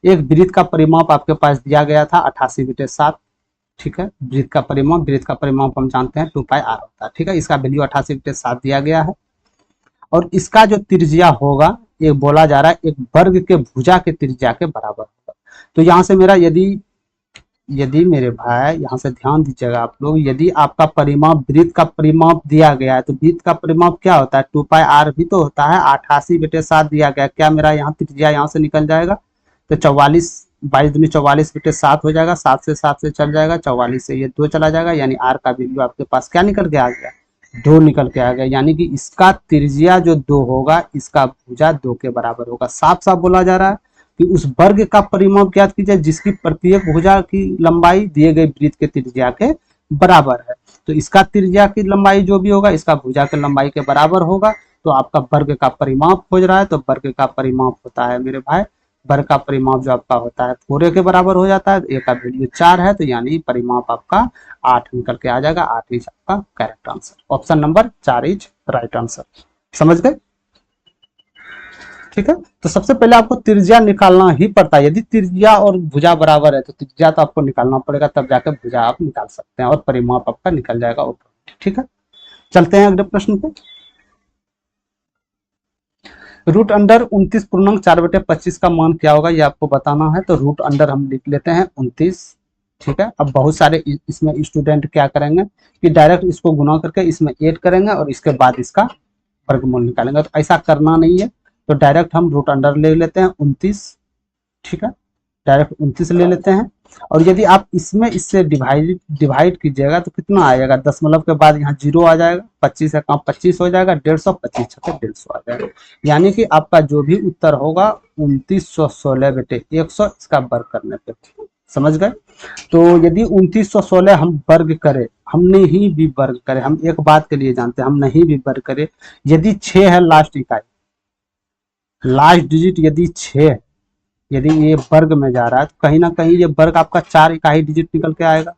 एक वृत्त का परिमाप आपके पास दिया गया था 88/7, ठीक है, वृत्त का परिमाप हम जानते हैं 2πr होता है। ठीक है, इसका वैल्यू 88/7 दिया गया है और इसका जो त्रिज्या होगा ये बोला जा रहा है एक वर्ग के भुजा के त्रिज्या के बराबर होगा। तो यहाँ से मेरा यदि मेरे भाई यहाँ से ध्यान दीजिएगा आप लोग, यदि आपका परिमाप वृत्त का परिमाप दिया गया है तो वृत्त का परिमाप क्या होता है 2πr भी तो होता है, 88/7 दिया गया, क्या मेरा यहाँ त्रिज्या यहाँ से निकल जाएगा तो 44, 22 दूनी 44/7 हो जाएगा, 7 से चल जाएगा, 44 से ये 2 चला जाएगा, यानी आर का वैल्यू आपके पास क्या निकल के आ गया 2 निकल के आ गया, यानी कि इसका त्रिज्या जो 2 होगा इसका भुजा 2 के बराबर होगा। साफ साफ बोला जा रहा है कि उस वर्ग का परिमाप ज्ञात कीजिए जिसकी प्रत्येक भुजा की लंबाई दिए गए वृत्त के त्रिज्या के बराबर है। तो इसका त्रिज्या की लंबाई जो भी होगा इसका भुजा के लंबाई के बराबर होगा। तो आपका वर्ग का परिमाप खोज रहा है तो वर्ग का परिमाप होता है मेरे भाई, वर्ग का परिमाप जो आपका होता है 4a के बराबर हो जाता है, a का वैल्यू 4 है तो यानी परिमाप आपका 8 निकल के आ जाएगा। 8 इज आपका correct answer, option number 4 is right answer. समझ गए? ठीक है, तो सबसे पहले आपको त्रिज्या निकालना ही पड़ता है। यदि त्रिज्या और भुजा बराबर है तो त्रिज्या तो आपको निकालना पड़ेगा, तब जाकर भुजा आप निकाल सकते हैं और परिमाप आपका निकल जाएगा। ठीक है, चलते हैं अगले प्रश्न पे। रूट अंडर 29.4/25 का मान क्या होगा ये आपको बताना है। तो रूट अंडर हम लिख लेते हैं 29। ठीक है, अब बहुत सारे इसमें स्टूडेंट क्या करेंगे कि डायरेक्ट इसको गुना करके इसमें ऐड करेंगे और इसके बाद इसका वर्गमूल निकालेंगे, तो ऐसा करना नहीं है। तो डायरेक्ट हम रूट अंडर ले लेते हैं 29। ठीक है, डायरेक्ट 29 ले लेते हैं और यदि आप इसमें इससे डिवाइड कीजिएगा तो कितना आएगा, दशमलव के बाद यहाँ 0 आ जाएगा, 25 है कहाँ 25 हो जाएगा, 150, 25 छक्के 150 आ जाएगा, यानी कि आपका जो भी उत्तर होगा 2916/100 इसका वर्ग करने पे। समझ गए? तो यदि 2916 हम वर्ग करें, हम नहीं भी वर्ग करें, हम एक बात के लिए जानते हैं, हम नहीं भी वर्ग करें, यदि 6 है लास्ट इकाई, लास्ट डिजिट यदि 6 है, यदि ये वर्ग में जा रहा है तो कहीं ना कहीं ये वर्ग आपका 4 इकाई डिजिट निकल के आएगा,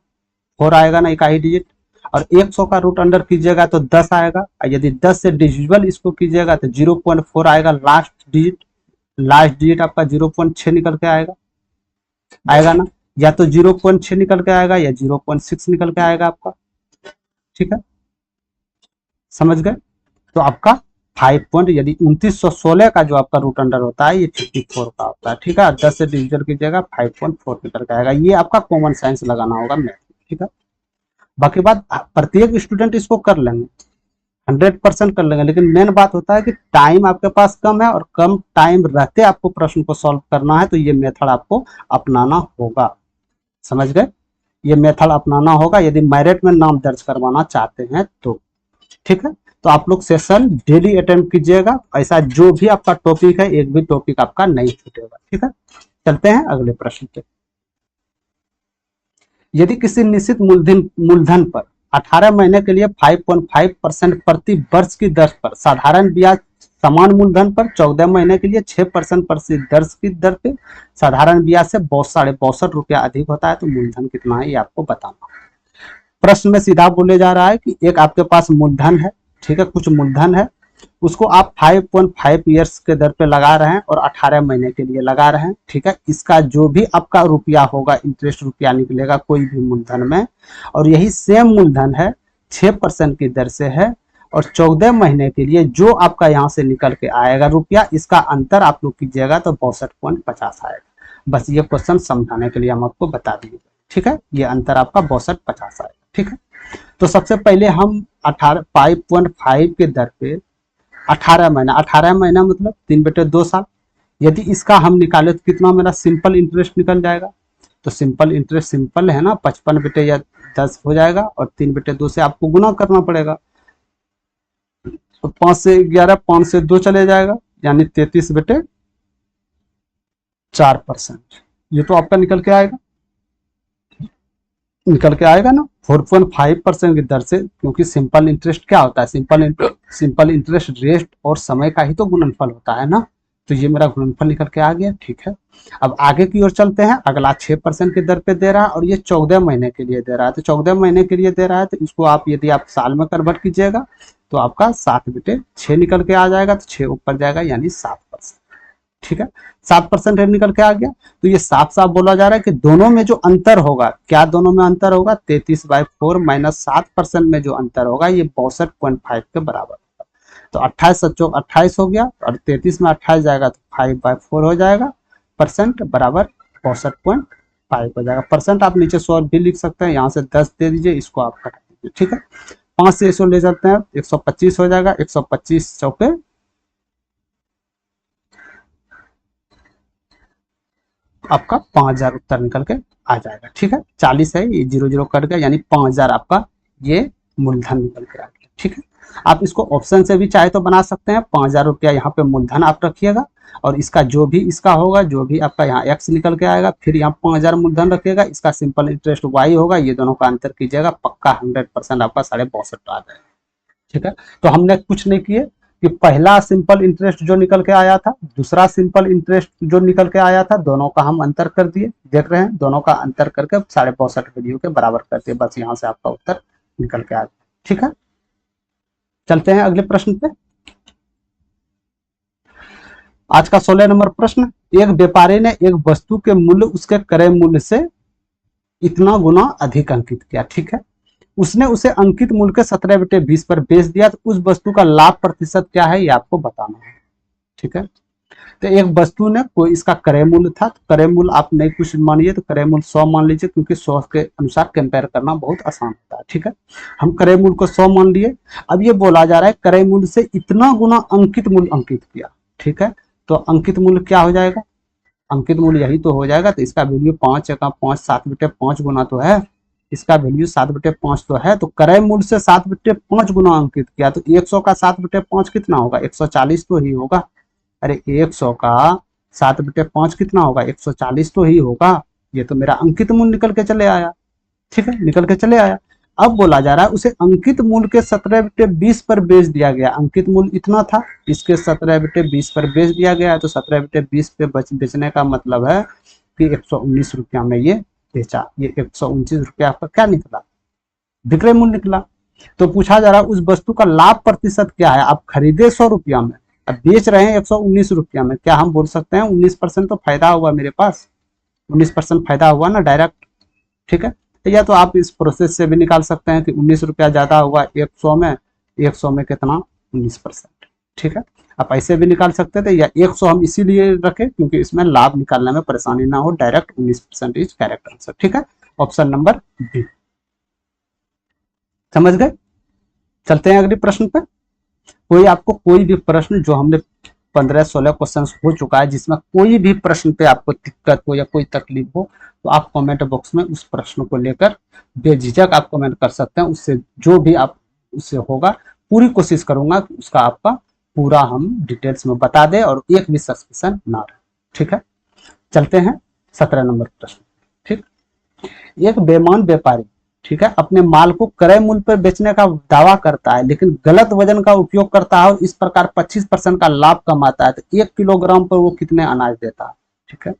4 आएगा ना इकाई डिजिट, और 100 का रूट अंडर कीजिएगा तो 10 आएगा, और यदि 10 से डिविजिबल इसको कीजिएगा तो 0.4 आएगा लास्ट डिजिट आपका 0.6 निकल के आएगा ना, या तो 0.6 निकल के आएगा या 0.6 निकल के आएगा आपका। ठीक है, समझ गए? तो आपका 5 पॉइंट, यदि 2916 का जो आपका रूट अंडर होता है ये 54 का होता है। ठीक है, 10 से डिविजन कीजिएगा 5.4 निकल के आएगा। ये आपका कॉमन सेंस लगाना होगा मैथ। ठीक है, बाकी बात प्रत्येक स्टूडेंट इसको कर लेंगे, 100% कर लेंगे, लेकिन मेन बात होता है कि टाइम आपके पास कम है और कम टाइम रहते आपको प्रश्न को सॉल्व करना है, तो ये मेथड आपको अपनाना होगा। समझ गए? ये मेथड अपनाना होगा यदि मेरिट में नाम दर्ज करवाना चाहते हैं तो। ठीक है, तो आप लोग सेशन डेली अटेंड कीजिएगा, ऐसा जो भी आपका टॉपिक है एक भी टॉपिक आपका नहीं छूटेगा। ठीक है, चलते हैं अगले प्रश्न पे। यदि किसी निश्चित मूलधन पर 18 महीने के लिए 5.5% प्रति वर्ष की दर पर साधारण ब्याज, समान मूलधन पर 14 महीने के लिए 6% प्रति दर की दर पे साधारण ब्याज से 62.5 रुपया अधिक होता है, तो मूलधन कितना है ये आपको बताना। प्रश्न में सीधा बोले जा रहा है कि एक आपके पास मूलधन है, ठीक है, कुछ मूलधन है, उसको आप 5.5 ईयर्स के दर पे लगा रहे हैं और 18 महीने के लिए लगा रहे हैं। ठीक है, इसका जो भी आपका रुपया होगा, इंटरेस्ट रुपया निकलेगा कोई भी मूलधन में, और यही सेम मूलधन है 6% की दर से है, और 14 महीने के लिए जो आपका यहाँ से निकल के आएगा रुपया, इसका अंतर आप लोग कीजिएगा तो 62.50 आएगा। बस ये क्वेश्चन समझाने के लिए हम आपको बता दिए। ठीक है, ये अंतर आपका 62.50 आएगा। ठीक है, तो सबसे पहले हम 5.5 के दर पे 18 महीना मतलब 3/2 साल, यदि इसका हम निकाले तो कितना मेरा सिंपल इंटरेस्ट निकल जाएगा। तो सिंपल इंटरेस्ट सिंपल है ना, 55/10 हो जाएगा और 3/2 से आपको गुना करना पड़ेगा। तो 5 से 11, 5 से 2 चले जाएगा, यानी 33/4%। ये तो आपका निकल के आएगा ना 4.5% की दर से, क्योंकि सिंपल इंटरेस्ट क्या होता है, सिंपल इंटरेस्ट रेट और समय का ही तो गुणनफल होता है ना। तो ये मेरा गुणनफल निकल के आ गया। ठीक है, अब आगे की ओर चलते हैं। अगला 6% की दर पे दे रहा है और ये 14 महीने के लिए दे रहा है। तो 14 महीने के लिए दे रहा है तो इसको आप यदि आप साल में कन्वर्ट कीजिएगा तो आपका 7/6 निकल के आ जाएगा। तो 6 ऊपर जाएगा यानी 7%। ठीक है, 7% रेट निकल के आ गया। तो ये साफ साफ बोला जा रहा है कि दोनों में जो अंतर होगा, क्या दोनों में अंतर होगा, 33/4 माइनस 7% में जो अंतर होगा ये 62.5 के बराबर होगा। तो 28 सच्चो 28 हो गया और 33 में 28 जाएगा तो 5/4 हो जाएगा परसेंट बराबर 62.5 हो जाएगा। परसेंट आप नीचे 100 भी लिख सकते हैं, यहाँ से 10 दे दीजिए, इसको आप काट दीजिए। ठीक है, 5 से 100 ले जाते हैं 125 हो जाएगा। 125 चौके आपका 5000 उत्तर निकल के आ जाएगा। ठीक है, 40 है ये 0 0 कट गया यानी 5000 आपका ये मूलधन निकल के आ गया। ठीक है, आप इसको ऑप्शन से भी चाहे तो बना सकते हैं। 5000 रुपया यहाँ पे मूलधन आप रखिएगा और इसका जो भी इसका होगा, जो भी आपका यहाँ x निकल के आएगा, फिर यहाँ 5000 मूलधन रखिएगा, इसका सिंपल इंटरेस्ट y होगा, ये दोनों का अंतर कीजिएगा, पक्का 100% आपका 62.5 आ जाएगा। ठीक है, तो हमने कुछ नहीं किए कि पहला सिंपल इंटरेस्ट जो निकल के आया था, दूसरा सिंपल इंटरेस्ट जो निकल के आया था, दोनों का हम अंतर कर दिए। देख रहे हैं, दोनों का अंतर करके 62.5 वैल्यू के बराबर कर दिए। बस यहाँ से आपका उत्तर निकल के आ गया। ठीक है, चलते हैं अगले प्रश्न पे। आज का 16 नंबर प्रश्न, एक व्यापारी ने एक वस्तु के मूल्य उसके क्रय मूल्य से इतना गुना अधिक अंकित किया। ठीक है, उसने उसे अंकित मूल्य के 17/20 पर बेच दिया, तो उस वस्तु का लाभ प्रतिशत क्या है ये आपको बताना है। ठीक है, तो एक वस्तु ने कोई इसका क्रय मूल्य था, तो क्रय मूल्य आप नहीं कुछ मानिए, तो क्रय मूल्य 100 मान लीजिए, क्योंकि 100 के अनुसार कंपेयर करना बहुत आसान होता है। ठीक है, हम क्रय मूल्य को 100 मान लिए। अब ये बोला जा रहा है क्रय मूल्य से इतना गुना अंकित मूल्य अंकित किया। ठीक है, तो अंकित मूल्य क्या हो जाएगा, अंकित मूल्य यही तो हो जाएगा। तो इसका वैल्यू 5 × 5 7/5 गुना तो है, इसका वैल्यू 7/5 तो है। तो क्रय मूल्य से 7/5 गुना अंकित किया, तो 100 का 7/5 कितना होगा, 140 तो ही होगा। अरे 100 का 7/5 कितना होगा, 140 तो ही होगा। ये तो मेरा अंकित मूल्य निकल के चले आया। ठीक है, निकल के चले आया। अब बोला जा रहा है उसे अंकित मूल्य के 17/20 पर बेच दिया गया। अंकित मूल्य इतना था, इसके 17/20 पर बेच दिया गया है। तो 17/20 पे बेचने का मतलब है कि 119 रुपया में ये बेचा। ये 129 रुपया आपका क्या निकला, विक्रय मूल्य निकला। तो पूछा जा रहा है उस वस्तु का लाभ प्रतिशत क्या है। आप खरीदे 100 रुपया में, अब बेच रहे हैं 119 रुपया में, क्या हम बोल सकते हैं 19% तो फायदा हुआ मेरे पास, 19% फायदा हुआ ना डायरेक्ट। ठीक है, या तो आप इस प्रोसेस से भी निकाल सकते हैं कि 19 रुपया ज्यादा हुआ 100 में, 100 में कितना 19%। ठीक है, आप ऐसे भी निकाल सकते थे, या 100 हम इसीलिए रखे क्योंकि इसमें लाभ निकालने में परेशानी ना हो, डायरेक्ट 19% इज करेक्ट आंसर। ठीक है, ऑप्शन नंबर बी। समझ गए, चलते हैं अगले प्रश्न पे। कोई आपको कोई भी प्रश्न जो हमने 15-16 क्वेश्चन हो चुका है, जिसमें कोई भी प्रश्न पे आपको दिक्कत हो या कोई तकलीफ हो, तो आप कमेंट बॉक्स में उस प्रश्न को लेकर बेझिझक आप कमेंट कर सकते हैं। उससे जो भी आप उससे होगा पूरी कोशिश करूंगा कि उसका आपका पूरा हम डिटेल्स में बता दें और एक भी सस्पेंशन ना रहे। ठीक है, चलते हैं 17 नंबर प्रश्न। ठीक, एक बेईमान व्यापारी, ठीक है, अपने माल को क्रय मूल्य पर बेचने का दावा करता है, लेकिन गलत वजन का उपयोग करता है, इस प्रकार 25% का लाभ कमाता है। तो 1 किलोग्राम पर वो कितने अनाज देता है। ठीक है,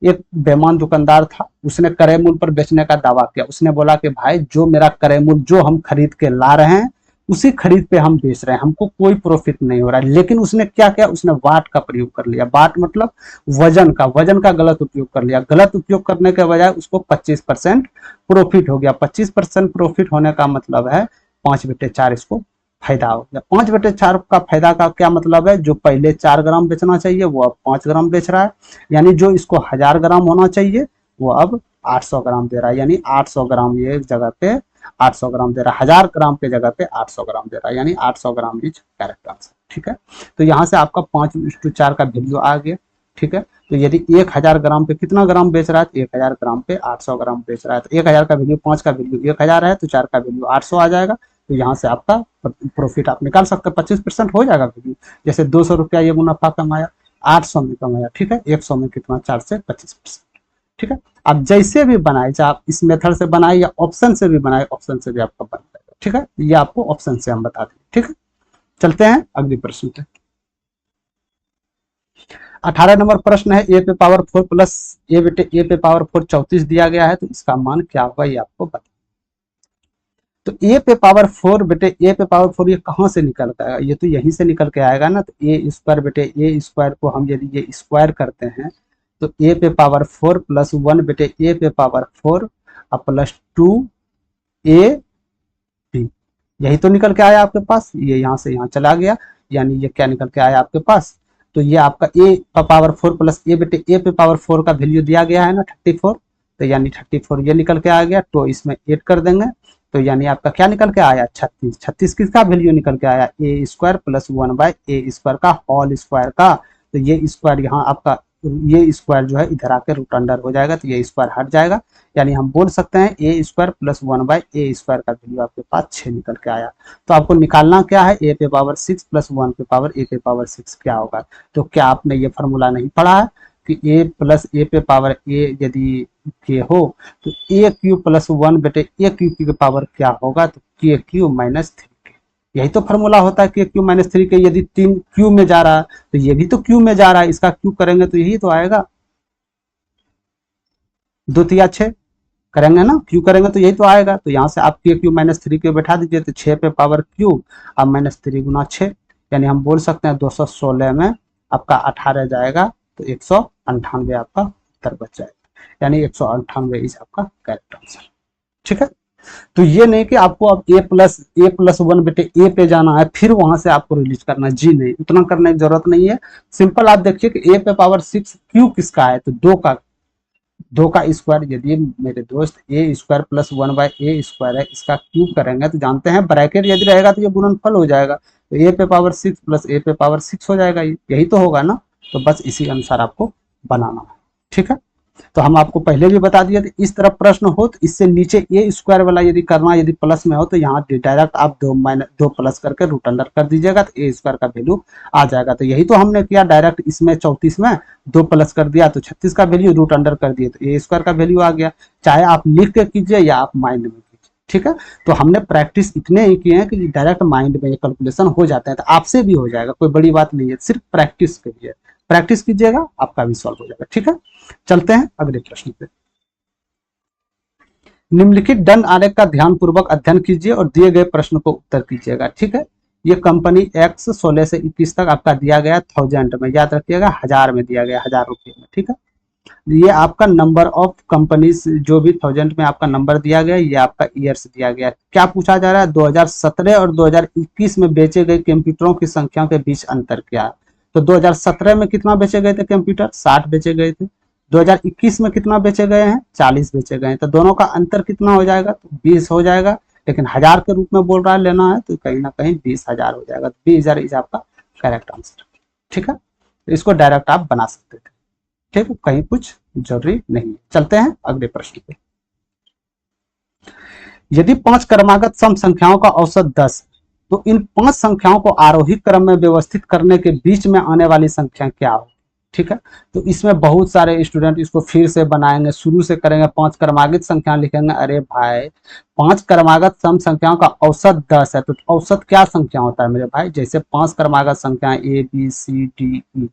एक बेईमान दुकानदार था, उसने क्रय मूल्य पर बेचने का दावा किया। उसने बोला कि भाई जो मेरा क्रय मूल्य जो हम खरीद के ला रहे हैं उसी खरीद पे हम बेच रहे हैं, हमको कोई प्रॉफिट नहीं हो रहा है। लेकिन उसने क्या किया, उसने वाट का प्रयोग कर लिया। वाट मतलब वजन का गलत उपयोग कर लिया। गलत उपयोग करने के बजाय उसको 25% प्रॉफिट हो गया। 25% प्रॉफिट होने का मतलब है 5/4 इसको फायदा हो गया। 5/4 का फायदा का क्या मतलब है, जो पहले 4 ग्राम बेचना चाहिए वो अब 5 ग्राम बेच रहा है, यानी जो इसको 1000 ग्राम होना चाहिए वो अब 800 ग्राम दे रहा है। यानी 800 ग्राम ये जगह पे 800 ग्राम दे रहा है, 1000 ग्राम के जगह पे 800 ग्राम दे रहा है, यानी 800 ग्राम इज करेक्ट आंसर। ठीक है, तो यहाँ से आपका 5:4 का वैल्यू आ गया। ठीक है, तो यदि 1000 ग्राम पे कितना ग्राम बेच रहा है, तो 1000 ग्राम पे 800 ग्राम बेच रहा है। तो 1000 का वैल्यू 5 का वैल्यू 1000 है, तो 4 का वैल्यू 800 आ जाएगा। तो यहाँ से आपका प्रॉफिट आप निकाल सकते हैं, 25% हो जाएगा वैल्यू। जैसे 200 रुपया ये मुनाफा कमाया, 800 में कमाया। ठीक है, 100 में कितना, 4 से 25%। ठीक है, आप जैसे भी बनाए, चाहे आप इस मेथड से बनाए या ऑप्शन से भी बनाए, ऑप्शन से भी आपका बन जाएगा। ठीक है, ये आपको ऑप्शन से हम बता दें। ठीक है, चलते हैं अगले प्रश्न पे। 18 नंबर प्रश्न है, ए पे पावर 4 प्लस ए बेटे ए पे पावर 4 34 दिया गया है, तो इसका मान क्या होगा ये आपको बता। तो ए पे पावर 4 बेटे ए पे पावर 4 ये कहाँ से निकल के आएगा, ये तो यहीं से निकल के आएगा ना। तो ए स्क्वायर बेटे ए स्क्वायर को हम यदि ये स्क्वायर करते हैं तो ए पे पावर 4 प्लस 1 बेटे ए पे पावर 4 और प्लस 2 ए बी, यही तो निकल के आया आपके पास। ये यहाँ से यहाँ चला गया, यानी ये क्या निकल के आया आपके पास, तो ये आपका ए पावर 4 प्लस ए बेटे ए पे पावर 4 का वैल्यू दिया गया है ना 34, तो यानी 34 ये निकल के आ गया, तो इसमें ऐड कर देंगे, तो यानी आपका क्या निकल के आया 36। 36 किसका वैल्यू निकल के आया, ए स्क्वायर प्लस 1 बाय ए स्क्वायर का होल स्क्वायर का। तो ये स्क्वायर यहाँ आपका ये स्क्वायर जो है इधर आकर रूट अंडर हो जाएगा, तो ये स्क्वायर हट जाएगा, यानी हम बोल सकते हैं ए स्क्वायर प्लस 1 बाय ए स्क्वायर का वैल्यू आपके पास 6 निकल के आया। तो आपको निकालना क्या है, ए पे पावर 6 प्लस 1 पे पावर ए पे पावर 6 क्या होगा। तो क्या आपने ये फॉर्मूला नहीं पढ़ा है कि ए प्लस ए पे पावर ए यदि के हो तो ए क्यू प्लस 1 बेटे ए क्यू की पावर क्या होगा, तो के क्यू माइनस 3 के, यही तो फॉर्मूला होता है। के क्यू माइनस 3 के यदि 3 क्यू में जा रहा है तो ये भी तो क्यू में जा रहा है, इसका क्यू करेंगे तो यही तो आएगा, 2 तिया 6 करेंगे ना, क्यू करेंगे तो यही तो आएगा। तो यहाँ से आप के क्यू माइनस 3 के बैठा दीजिए, तो 6 पे पावर क्यू अब माइनस 3 गुना 6, यानी हम बोल सकते हैं 216 में आपका 18 जाएगा, तो 198 आपका उत्तर बच जाएगा, यानी 198 इस आपका करेक्ट आंसर। ठीक है, तो ये नहीं कि आपको अब ए प्लस 1 बेटे ए पे जाना है फिर वहां से आपको रिलीज करना, जी नहीं, उतना करने की जरूरत नहीं है। सिंपल आप देखिए कि ए पे पावर 6 क्यू किसका है, तो 2 का स्क्वायर, यदि मेरे दोस्त ए स्क्वायर प्लस 1 बाय ए स्क्वायर है, इसका क्यूब करेंगे तो जानते हैं ब्रैकेट यदि रहेगा तो ये गुणनफल हो जाएगा, तो ए पे पावर 6 प्लस ए पे पावर 6 हो जाएगा, यही तो होगा ना। तो बस इसी अनुसार आपको बनाना है। ठीक है, तो हम आपको पहले भी बता दिए थे, इस तरफ प्रश्न हो तो इससे नीचे ए स्क्वायर वाला यदि करना, यदि प्लस में हो तो यहाँ डायरेक्ट आप 2 प्लस करके रूट अंडर कर दीजिएगा, तो ए स्क्वायर का वैल्यू आ जाएगा। तो यही तो हमने किया, डायरेक्ट इसमें 34 में 2 प्लस कर दिया तो 36 का वैल्यू रूट अंडर कर दिए, तो ए स्क्वायर का वैल्यू आ गया। चाहे आप लिख के कीजिए या आप माइंड में कीजिए। ठीक है, तो हमने प्रैक्टिस इतने ही किए हैं कि डायरेक्ट माइंड में ये कैलकुलेशन हो जाता है, तो आपसे भी हो जाएगा, कोई बड़ी बात नहीं है, सिर्फ प्रैक्टिस करिए, प्रैक्टिस कीजिएगा आपका भी सॉल्व हो जाएगा। ठीक है, चलते हैं अगले प्रश्न पे। निम्नलिखित दंड आरेख का ध्यानपूर्वक अध्ययन कीजिए और दिए गए प्रश्न को उत्तर कीजिएगा। ठीक है, ये कंपनी एक्स 16 से 21 तक आपका दिया गया 1000 में, याद रखिएगा 1000 में दिया गया, 1000 रुपये में। ठीक है, ये आपका नंबर ऑफ कंपनीज जो भी 1000 में आपका नंबर दिया गया, ये आपका ईयर्स दिया गया। क्या पूछा जा रहा है, 2017 और 2021 में बेचे गए कंप्यूटरों की संख्या के बीच अंतर क्या है। तो 2017 में कितना बेचे गए थे कंप्यूटर, 60 बेचे गए थे। 2021 में कितना बेचे गए हैं, 40 बेचे गए हैं। तो दोनों का अंतर कितना हो जाएगा, तो 20 हो जाएगा, लेकिन 1000 के रूप में बोल रहा है लेना है, तो कहीं ना कहीं 20,000 हो जाएगा, तो 20,000 इज आपका करेक्ट आंसर। ठीक है, तो इसको डायरेक्ट आप बना सकते थे। ठीक है, कहीं कुछ जरूरी नहीं। चलते हैं अगले प्रश्न पे। यदि 5 क्रमागत सम संख्याओं का औसत 10, तो इन 5 संख्याओं को आरोही क्रम में व्यवस्थित करने के बीच में आने वाली संख्या क्या हो। ठीक है, तो इसमें बहुत सारे स्टूडेंट इसको फिर से बनाएंगे, शुरू से करेंगे, 5 क्रमागत संख्या लिखेंगे। अरे भाई 5 क्रमागत सम संख्याओं का औसत 10 है, तो औसत क्या संख्या होता है मेरे भाई, जैसे 5 क्रमागत संख्या A B C D E,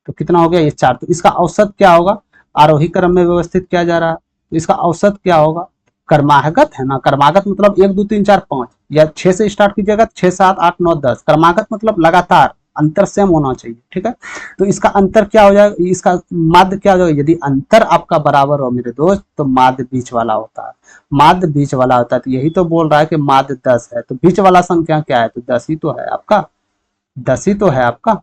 तो कितना हो गया ये 4, तो इसका औसत क्या होगा, आरोही क्रम में व्यवस्थित किया जा रहा है, तो इसका औसत क्या होगा, क्रमागत है ना, क्रमागत मतलब 1 2 3 4 5, या 6 से स्टार्ट कीजिएगा, 6 7 8 9 10, क्रमागत मतलब लगातार, अंतर सेम होना चाहिए। ठीक है, तो इसका अंतर क्या हो जाएगा, इसका माध्य क्या हो जाएगा, यदि अंतर आपका बराबर हो मेरे दोस्त तो माध्य बीच वाला होता है, माध्य बीच वाला होता है। तो यही तो बोल रहा है कि माध्य 10 है, तो बीच वाला संख्या क्या है, तो 10 ही तो है आपका, 10 ही तो है आपका,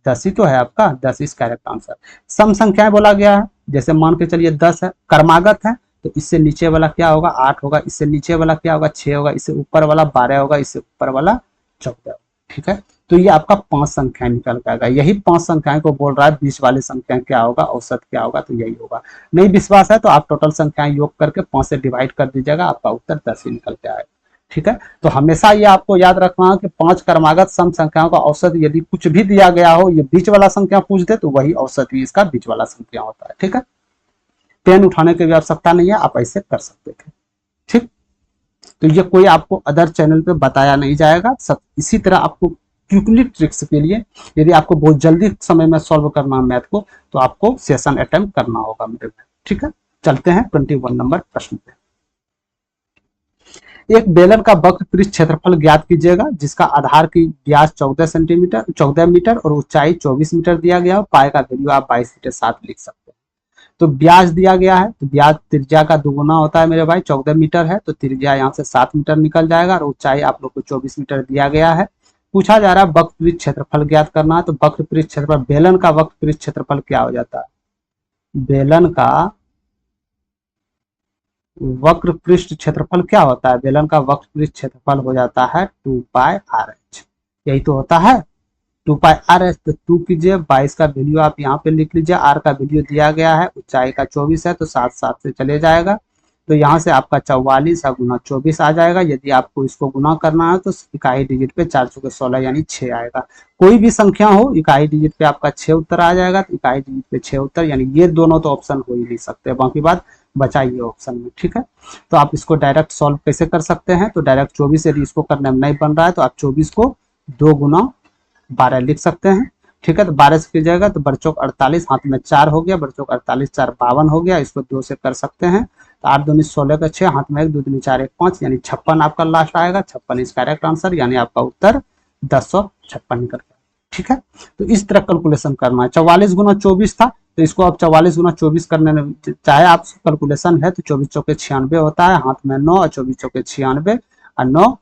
10 ही तो है आपका, 10 इज करेक्ट आंसर। सम संख्याएं बोला गया है, जैसे मान के चलिए 10 है, क्रमागत है, तो इससे नीचे वाला क्या होगा 8 होगा, इससे नीचे वाला क्या होगा 6 होगा, इससे ऊपर वाला 12 होगा, इससे ऊपर वाला 14। ठीक है, तो ये आपका 5 संख्याएं निकल पाएगा, यही 5 संख्याएं को बोल रहा है बीच वाली संख्या क्या होगा, औसत क्या होगा, तो यही होगा। नहीं विश्वास है तो आप टोटल संख्याएं योग करके 5 से डिवाइड कर दीजिएगा, आपका उत्तर 10 ही निकल के आएगा। ठीक है, तो हमेशा ये आपको याद रखना है कि 5 क्रमागत सम संख्याओं का औसत यदि कुछ भी दिया गया हो, ये बीच वाला संख्या पूछ दे तो वही औसत ही इसका बीच वाला संख्या होता है। ठीक है, पेन उठाने की भी आवश्यकता नहीं है, आप ऐसे कर सकते थे। ठीक, तो ये कोई आपको अदर चैनल पे बताया नहीं जाएगा, सब इसी तरह आपको क्विकली ट्रिक्स के लिए, यदि आपको बहुत जल्दी समय में सॉल्व करना है मैथ को, तो आपको सेशन अटेम्प्ट करना होगा मेरे भाई। ठीक है, चलते हैं 21 नंबर प्रश्न पे। एक बेलन का वक्र पृष्ठ क्षेत्रफल ज्ञात कीजिएगा जिसका आधार की व्यास 14 मीटर और ऊंचाई 24 मीटर दिया गया हो। पाए का वैल्यू आप 22/7 लिख सकते हैं। तो ब्याज दिया गया है, तो ब्याज त्रिज्या का दुगुना होता है मेरे भाई, 14 मीटर है तो त्रिज्या यहाँ से 7 मीटर निकल जाएगा, और ऊंचाई आप लोग को 24 मीटर दिया गया है। पूछा जा रहा है वक्र पृष्ठ क्षेत्रफल ज्ञात करना है, तो वक्र पृष्ठ क्षेत्रफल, बेलन का वक्र पृष्ठ क्षेत्रफल क्या हो जाता है? बेलन का वक्र पृष्ठ क्षेत्रफल क्या होता है? बेलन का वक्र पृष्ठ क्षेत्रफल हो जाता है 2πr/h। यही तो होता है 2πr/h। तो 2 कीजिए, 22 का वैल्यू आप यहाँ पे लिख लीजिए, r का वैल्यू दिया गया है, ऊंचाई का 24 है तो 7 7 से चले जाएगा, तो यहाँ से आपका 44 गुना 24 आ जाएगा। यदि आपको इसको गुना करना है तो इकाई डिजिट पे 4 चौके 16 यानी 6 आएगा। कोई भी संख्या हो इकाई डिजिट पे आपका 6 उत्तर आ जाएगा, तो इकाई डिजिट पे 6 उत्तर, यानी ये दोनों तो ऑप्शन हो ही नहीं सकते, बाकी बात बचा ये ऑप्शन में। ठीक है, तो आप इसको डायरेक्ट सॉल्व कैसे कर सकते हैं? तो डायरेक्ट 24, यदि इसको करने में नहीं बन रहा है तो आप 24 को 2 गुना 12 लिख सकते हैं। ठीक है, तो 12 से कीजिएगा तो बरचौक 48, हाथ में 4 हो गया, बरचौक 48 4 52 हो गया, इसको 2 से कर सकते हैं। तो 8 दूनी 16 का 6, हाथ में 1 2 दूनी 4 1 5, यानी 56 आपका लास्ट आएगा। 56 इस करेक्ट आंसर, यानी आपका उत्तर 1056 निकल गया। ठीक है, तो इस तरह कैलकुलेशन करना है। 44 गुना 24 था, तो इसको आप 44 गुना 24 करने में चाहे आप कैलकुलेशन है तो 24 चौके 96 होता है, हाथ में 9 और 24 चौके 96 और 9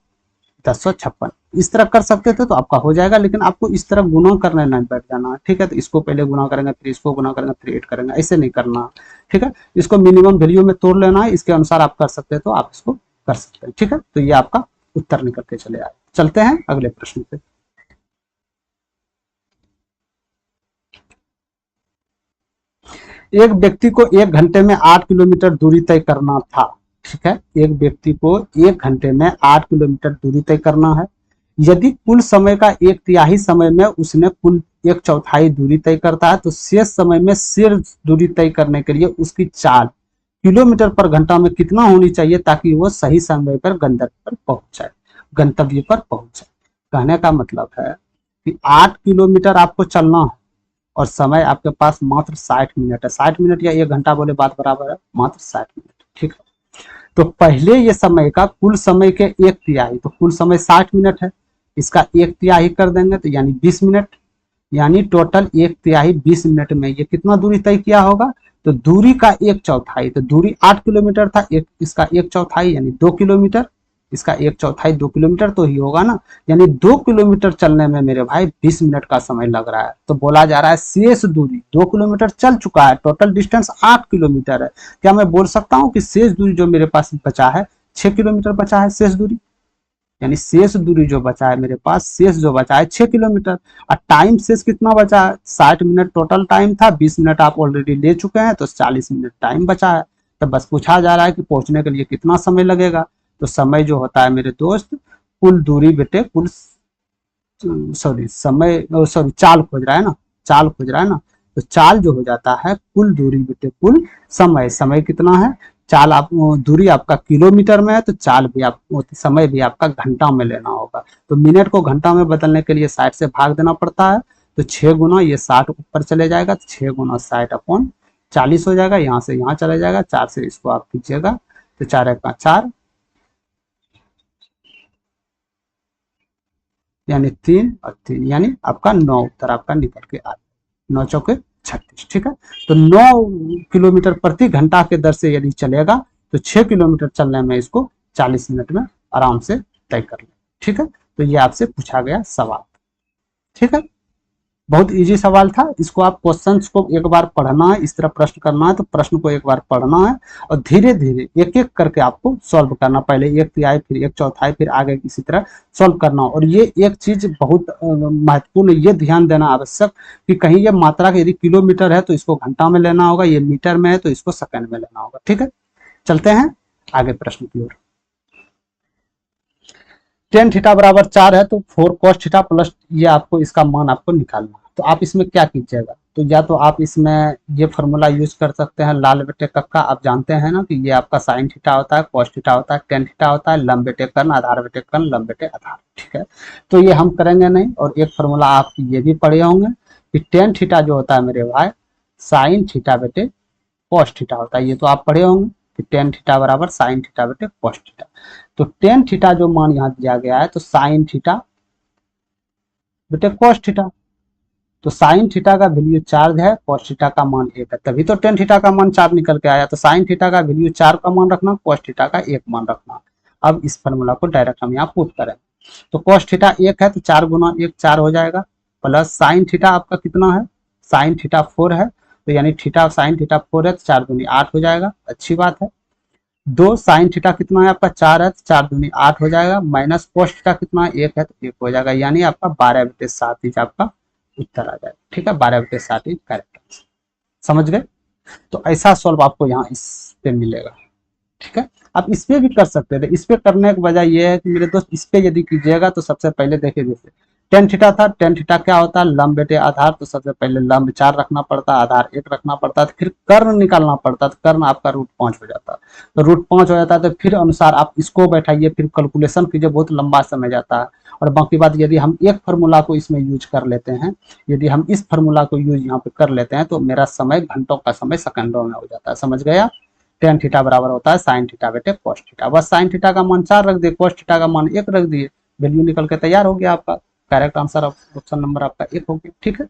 1056 इस तरह कर सकते थे तो आपका हो जाएगा, लेकिन आपको इस तरह गुना करने नहीं बैठ जाना है। ठीक है, तो इसको पहले गुना करेंगे, फिर इसको गुना करेंगे, फिर 8 करेंगे, ऐसे नहीं करना। ठीक है, इसको मिनिमम वैल्यू में तोड़ लेना है, इसके अनुसार आप कर सकते हैं तो आप इसको कर सकते हैं। ठीक है, तो ये आपका उत्तर निकल के चले आए। चलते हैं अगले प्रश्न पे। एक व्यक्ति को 1 घंटे में 8 किलोमीटर दूरी तय करना था। ठीक है, एक व्यक्ति को 1 घंटे में 8 किलोमीटर दूरी तय करना है। यदि कुल समय का 1/3 समय में उसने कुल 1/4 दूरी तय करता है, तो शेष समय में शेष दूरी तय करने के लिए उसकी चाल किलोमीटर पर घंटा में कितना होनी चाहिए ताकि वो सही समय पर गंतव्य पर पहुंच जाए। कहने का मतलब है कि 8 किलोमीटर आपको चलना है और समय आपके पास मात्र 60 मिनट है। 60 मिनट या 1 घंटा बोले बात बराबर है, मात्र 60 मिनट। ठीक है, तो पहले ये समय का कुल समय के 1/3, तो कुल समय 60 मिनट है, इसका 1/3 कर देंगे तो यानी 20 मिनट, यानी टोटल 1/3 20 मिनट में ये कितना दूरी तय किया होगा? तो दूरी का 1/4, तो दूरी 8 किलोमीटर था, इसका 1/4 यानी 2 किलोमीटर, इसका 1/4 2 किलोमीटर तो ही होगा ना, यानी 2 किलोमीटर चलने में मेरे भाई 20 मिनट का समय लग रहा है। तो बोला जा रहा है शेष दूरी 2 किलोमीटर चल चुका है, टोटल डिस्टेंस 8 किलोमीटर है। क्या मैं बोल सकता हूँ कि शेष दूरी जो मेरे पास बचा है 6 किलोमीटर बचा है शेष दूरी, यानी शेष दूरी जो बचा है मेरे पास, शेष जो बचा है 6 किलोमीटर। और टाइम शेष कितना बचा है? 60 मिनट टोटल टाइम था, 20 मिनट आप ऑलरेडी ले चुके हैं, तो 40 मिनट टाइम बचा है। तो बस पूछा जा रहा है कि पहुंचने के लिए कितना समय लगेगा। तो समय जो होता है मेरे दोस्त, कुल दूरी बेटे कुल चाल खोज रहा है ना, चाल खोज रहा है ना, तो चाल जो हो जाता है कुल दूरी बेटे कुल समय। समय कितना है? चाल आप दूरी आपका किलोमीटर में है, तो चाल भी आप समय भी आपका घंटा में लेना होगा। तो मिनट को घंटा में बदलने के लिए 60 से भाग देना पड़ता है, तो 6 गुना ये 60 ऊपर चले जाएगा, तो 6 गुना 60/40 हो जाएगा, यहाँ से यहाँ चला जाएगा, 4 से इसको आप कीजिएगा तो 4 का 4 यानी 3 और 3 यानी आपका 9 उत्तर आपका निकल के आ 9 चौके 36। ठीक है, तो 9 किलोमीटर प्रति घंटा के दर से यदि चलेगा तो 6 किलोमीटर चलने में इसको 40 मिनट में आराम से तय कर ले। ठीक है, तो ये आपसे पूछा गया सवाल। ठीक है, बहुत इजी सवाल था। इसको आप क्वेश्चंस को एक बार पढ़ना है, इस तरह प्रश्न करना है तो प्रश्न को एक बार पढ़ना है और धीरे धीरे एक एक करके आपको सॉल्व करना, पहले 1/3 फिर 1/4 फिर आगे इसी तरह सॉल्व करना। और ये एक चीज बहुत महत्वपूर्ण, ये ध्यान देना आवश्यक कि कहीं ये मात्रा यदि किलोमीटर है तो इसको घंटा में लेना होगा, ये मीटर में है तो इसको सेकंड में लेना होगा। ठीक है, चलते हैं आगे प्रश्न की ओर। tan थीटा बराबर 4 है तो 4 cos थीटा प्लस ये आपको इसका मान आपको निकालना है। तो आप इसमें क्या कीजिएगा, तो या तो आप इसमें ये फार्मूला यूज कर सकते हैं, लाल बटे कक्का, आप जानते हैं ना कि ये आपका साइन थीटा होता है, कॉस थीटा होता है, टेन थीटा होता है, लंब बटे कर्ण, आधार बटे कर्ण, लंब बटे आधार। ठीक है, तो ये हम करेंगे नहीं। और एक फार्मूला आप ये भी पढ़े होंगे कि टेन थीटा जो होता है मेरे भाई साइन थीटा बटे कॉस थीटा होता है, ये तो आप पढ़े होंगे कि टेन थीटा बराबर साइन थीटा बटे कॉस थीटा। तो टेन थीटा जो मान यहाँ दिया गया है तो साइन थीटा बटे कॉस थीटा, तो साइन थीटा का वैल्यू 4 है, कॉस थीटा का मान 1 है, तभी तो टेन थीटा का मान 4 निकल के आया। तो साइन थीटा का वैल्यू 4 का मान रखना, कॉस थीटा का 1 मान रखना। अब इस फार्मूला को डायरेक्ट हम यहाँ पुट करें तो कॉस थीटा 1 है तो 4 गुना 1 4 हो जाएगा, प्लस साइन थीटा आपका कितना है, साइन थीटा 4 है, तो यानी थीटा साइन थीटा 4 है तो 4 दूनी 8 हो जाएगा, अच्छी बात है। दो साइन थीटा कितना है आपका 4 है तो 4 दूनी 8 हो जाएगा, माइनस कॉस थीटा कितना है 1 है तो 1 हो जाएगा, यानी आपका 12/7 इंच आपका उत्तर आ जाएगा। ठीक है, 12/7 इंच करेक्ट आंसर। समझ गए? तो ऐसा सॉल्व आपको यहाँ इस पे मिलेगा। ठीक है, आप इस पे भी कर सकते थे। इस पे करने की वजह यह है कि मेरे दोस्त इस पे यदि कीजिएगा तो सबसे पहले देखिए जैसे टेन थीटा था, टेन थीटा क्या होता है लंब बटे आधार, तो सबसे पहले लंब 4 रखना पड़ता, आधार 1 रखना पड़ता, फिर कर्ण निकालना पड़ता, तो कर्ण आपका √5 हो जाता, तो √5 हो जाता है, तो फिर अनुसार आप इसको बैठाइए, फिर कैलकुलेशन कीजिए, बहुत लंबा समय जाता है। और बाकी बात यदि हम एक फार्मूला को इसमें यूज कर लेते हैं, यदि हम इस फार्मूला को यूज यहाँ पे कर लेते हैं तो मेरा समय घंटों का समय सेकंडों में हो जाता है। समझ गया? टेन थीटा बराबर होता है साइन थीटा बटे कॉस थीटा, बस साइन थीटा का मान 4 रख दिए, कॉस थीटा का मान 1 रख दिए, वैल्यू निकल के तैयार हो गया आपका। करेक्ट आंसर ऑप्शन नंबर आपका 1 हो गया। ठीक है,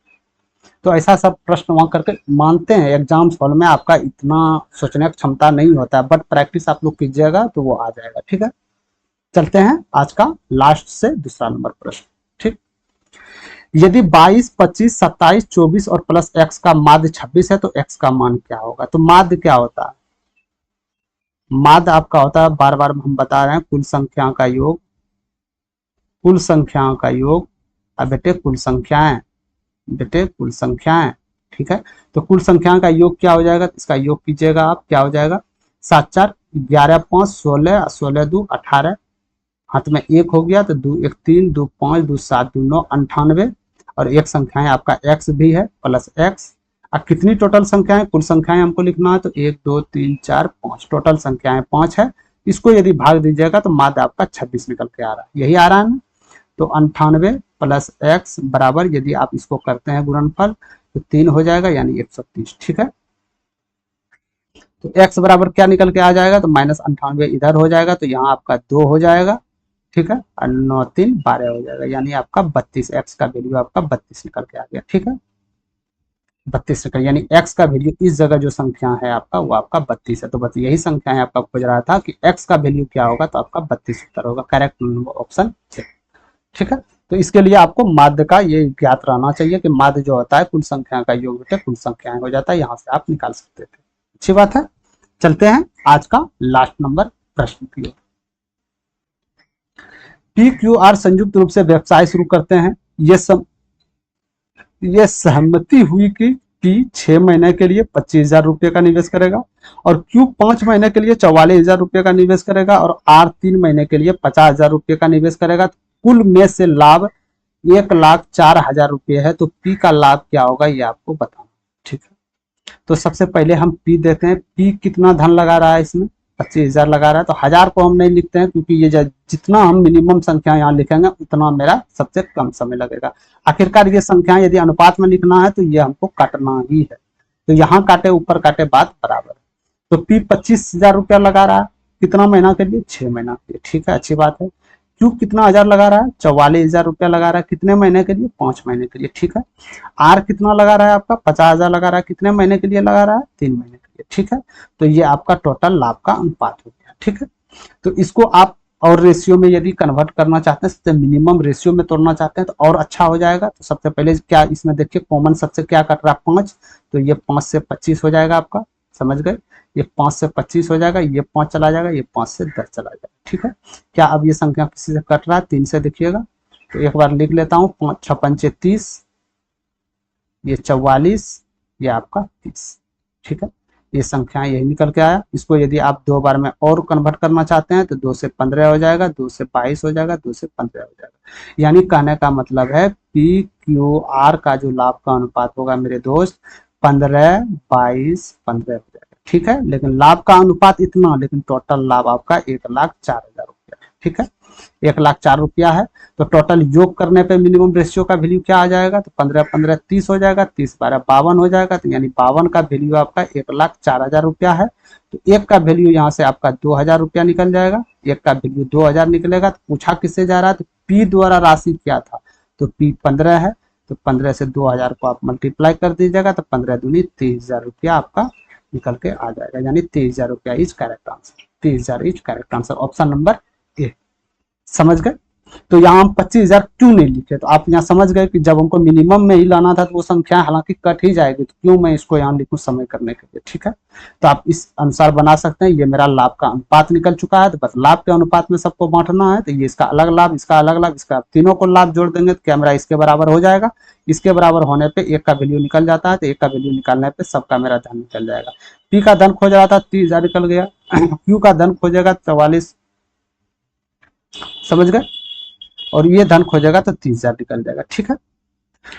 तो ऐसा सब प्रश्न वहां करके मानते हैं एग्जाम हॉल में आपका इतना सोचने की क्षमता नहीं होता है, बट प्रैक्टिस आप लोग कीजिएगा तो वो आ जाएगा। ठीक है, चलते हैं आज का लास्ट से दूसरा नंबर प्रश्न। ठीक, यदि 22, 25, 27, 24 और प्लस x का माध्य 26 है तो x का मान क्या होगा? तो माध्य क्या होता है? माध्य आपका होता है, बार बार हम बता रहे हैं, कुल संख्या का योग, कुल संख्याओं का योग। अब बेटे कुल संख्याएं, बेटे कुल संख्याएं। ठीक है, तो कुल संख्याओं का योग क्या हो जाएगा? इसका योग कीजिएगा आप, क्या हो जाएगा 7 4 11 5 16 16 2 18, हाथ में 1 हो गया तो 2 1 3 2 5 2 7 2 9 98, और एक संख्या है आपका x भी है प्लस x। अब कितनी टोटल संख्याएं, कुल संख्याएं हमको लिखना है तो 1 2 3 4 5, टोटल संख्याएं 5 है। इसको यदि भाग दीजिएगा तो माध्य आपका 26 निकल के आ रहा है, यही आ रहा है ना। तो 98 प्लस x बराबर, यदि आप इसको करते हैं गुणनफल तो 3 हो जाएगा, यानी 130। ठीक है, तो x बराबर क्या निकल के आ जाएगा? तो -98 इधर हो जाएगा, तो यहाँ आपका 2 हो जाएगा। ठीक है, और 9 3 12 हो जाएगा, यानी आपका 32, x का वैल्यू आपका 32 निकल के आ गया। ठीक है, 32 निकल, यानी x का वैल्यू इस जगह जो संख्या है आपका वो आपका 32 है। तो बस यही संख्या है आपका खोज रहा था कि x का वैल्यू क्या होगा, तो आपका 32 उत्तर होगा। करेक्ट ऑप्शन है। ठीक है, तो इसके लिए आपको माध्य का ये ज्ञात रहना चाहिए कि माध्य जो होता है कुल संख्या का योग बेटे कुल संख्याएं हो जाता है, यहाँ से आप निकाल सकते थे। अच्छी बात है, चलते हैं आज का लास्ट नंबर प्रश्न की ओर। PQR संयुक्त रूप से व्यवसाय शुरू करते हैं। ये सहमति हुई कि P 6 महीने के लिए 25,000 रुपये का निवेश करेगा और Q 5 महीने के लिए 44,000 रुपये का निवेश करेगा और R 3 महीने के लिए 50,000 रुपये का निवेश करेगा। कुल में से लाभ 1,04,000 रुपये है, तो P का लाभ क्या होगा ये आपको बताना। ठीक है, तो सबसे पहले हम P देते हैं। P कितना धन लगा रहा है इसमें? 25,000 लगा रहा है, तो 1000 को हम नहीं लिखते हैं क्योंकि ये जितना हम मिनिमम संख्या यहाँ लिखेंगे उतना मेरा सबसे कम समय लगेगा। आखिरकार ये संख्या यदि अनुपात में लिखना है तो ये हमको काटना ही है, तो यहाँ काटे ऊपर काटे बात बराबर। तो P 25,000 रुपया लगा रहा है, कितना महीना के लिए? 6 महीना के लिए। ठीक है, अच्छी बात है। Q कितना हजार लगा रहा है? 44,000 रुपया लगा रहा है, कितने महीने के लिए? 5 महीने के लिए। ठीक है, R कितना लगा रहा है आपका? 50,000 लगा रहा है, कितने महीने के लिए लगा रहा है? 3 महीने के लिए। ठीक है, तो ये आपका टोटल लाभ का अनुपात हो गया। ठीक है, तो इसको आप और रेशियो में यदि कन्वर्ट करना चाहते हैं, सबसे मिनिमम रेशियो में तोड़ना चाहते हैं तो और अच्छा हो जाएगा। तो सबसे पहले क्या इसमें देखिए कॉमन सबसे क्या कट रहा है? 5, तो ये 5 से 25 हो जाएगा आपका। समझ गए? ये 5 से 25 हो जाएगा, ये 5 चला जाएगा, ये 5 से 10 चला जाएगा। ठीक है, क्या अब ये संख्या किसी से कट रहा है? 3 से देखिएगा, तो एक बार लिख लेता हूँ। 5 6 5 30, ये 44, ये आपका 30। ठीक है, ये संख्या यही निकल के आया। इसको यदि आप 2 बार में और कन्वर्ट करना चाहते हैं तो 2 से 15 हो जाएगा, 2 से 22 हो जाएगा, 2 से 15 हो जाएगा। यानी कहने का मतलब है पी क्यू आर का जो लाभ का अनुपात होगा मेरे दोस्त 15, 22, 15 हो जाएगा। ठीक है, लेकिन लाभ का अनुपात इतना, लेकिन टोटल लाभ आपका 1,04,000 रुपया है। ठीक है, 1,04,000 रुपया है। तो टोटल योग करने पे मिनिमम रेशियो का वैल्यू क्या आ जाएगा, तो 15, 15, 30 हो जाएगा, 30, 12, 52 हो जाएगा। तो यानी 52 का वैल्यू आपका 1,04,000 रुपया है। तो एक का वैल्यू यहाँ से आपका 2,000 रुपया निकल जाएगा, एक का वैल्यू 2,000 निकलेगा। तो पूछा किससे जा रहा है, तो पी द्वारा राशि क्या था, तो पी 15 है। तो 15 से 2,000 को आप मल्टीप्लाई कर दीजिएगा, तो 15 दूनी 23,000 रुपया आपका निकल के आ जाएगा। यानी 23,000 रुपया is correct answer, 23,000 is correct answer, option number A. समझ गए। तो यहाँ हम 25,000 क्यों नहीं लिखे, तो आप यहाँ समझ गए कि जब हमको मिनिमम में ही लाना था तो वो संख्या हालांकि कट ही जाएगी, तो क्यों मैं इसको यहाँ लिखूं समय करने के लिए। ठीक है, तो आप इस अनुसार बना सकते हैं। ये मेरा लाभ का अनुपात निकल चुका है, तो बस लाभ के अनुपात में सबको बांटना है। तो ये इसका अलग लाभ, इसका अलग लाभ, इसका तीनों को लाभ जोड़ देंगे तो क्या मेरा इसके बराबर हो जाएगा। इसके बराबर होने पे एक का वैल्यू निकल जाता है, तो एक का वैल्यू निकालने पे सबका मेरा धन निकल जाएगा। पी का धन खोज रहा था 30,000 निकल गया, क्यू का धन खोजेगा 44, समझ गए, और ये धन खोजेगा तो 30,000 निकल जाएगा। ठीक है,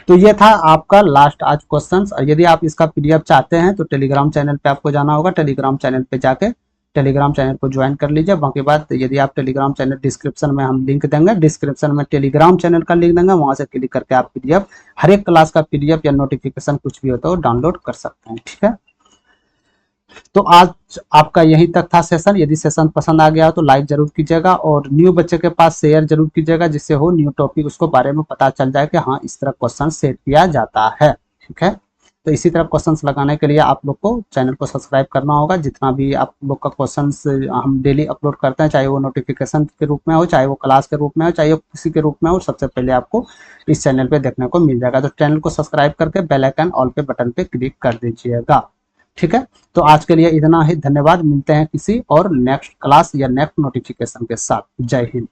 तो ये था आपका लास्ट आज क्वेश्चंस। और यदि आप इसका पीडीएफ चाहते हैं तो टेलीग्राम चैनल पे आपको जाना होगा, टेलीग्राम चैनल पे जाके टेलीग्राम चैनल को ज्वाइन कर लीजिए। बाकी बात, यदि आप टेलीग्राम चैनल डिस्क्रिप्शन में हम लिंक देंगे, डिस्क्रिप्शन में टेलीग्राम चैनल का लिंक देंगे, वहां से क्लिक करके आप पीडीएफ, हर एक क्लास का पीडीएफ या नोटिफिकेशन कुछ भी होता है डाउनलोड कर सकते हैं। ठीक है, तो आज आपका यहीं तक था सेशन। यदि सेशन पसंद आ गया हो तो लाइक जरूर कीजिएगा, और न्यू बच्चे के पास शेयर जरूर कीजिएगा, जिससे हो न्यू टॉपिक उसको बारे में पता चल जाए कि हाँ इस तरह क्वेश्चन सेट किया जाता है। ठीक है, तो इसी तरह क्वेश्चंस लगाने के लिए आप लोग को चैनल को सब्सक्राइब करना होगा। जितना भी आप लोग का क्वेश्चंस हम डेली अपलोड करते हैं, चाहे वो नोटिफिकेशन के रूप में हो, चाहे वो क्लास के रूप में हो, चाहे वो किसी के रूप में हो, सबसे पहले आपको इस चैनल पे देखने को मिल जाएगा। तो चैनल को सब्सक्राइब करके बेल आइकन ऑल पे बटन पे क्लिक कर दीजिएगा। ठीक है, तो आज के लिए इतना ही, धन्यवाद। मिलते हैं किसी और नेक्स्ट क्लास या नेक्स्ट नोटिफिकेशन के साथ। जय हिंद।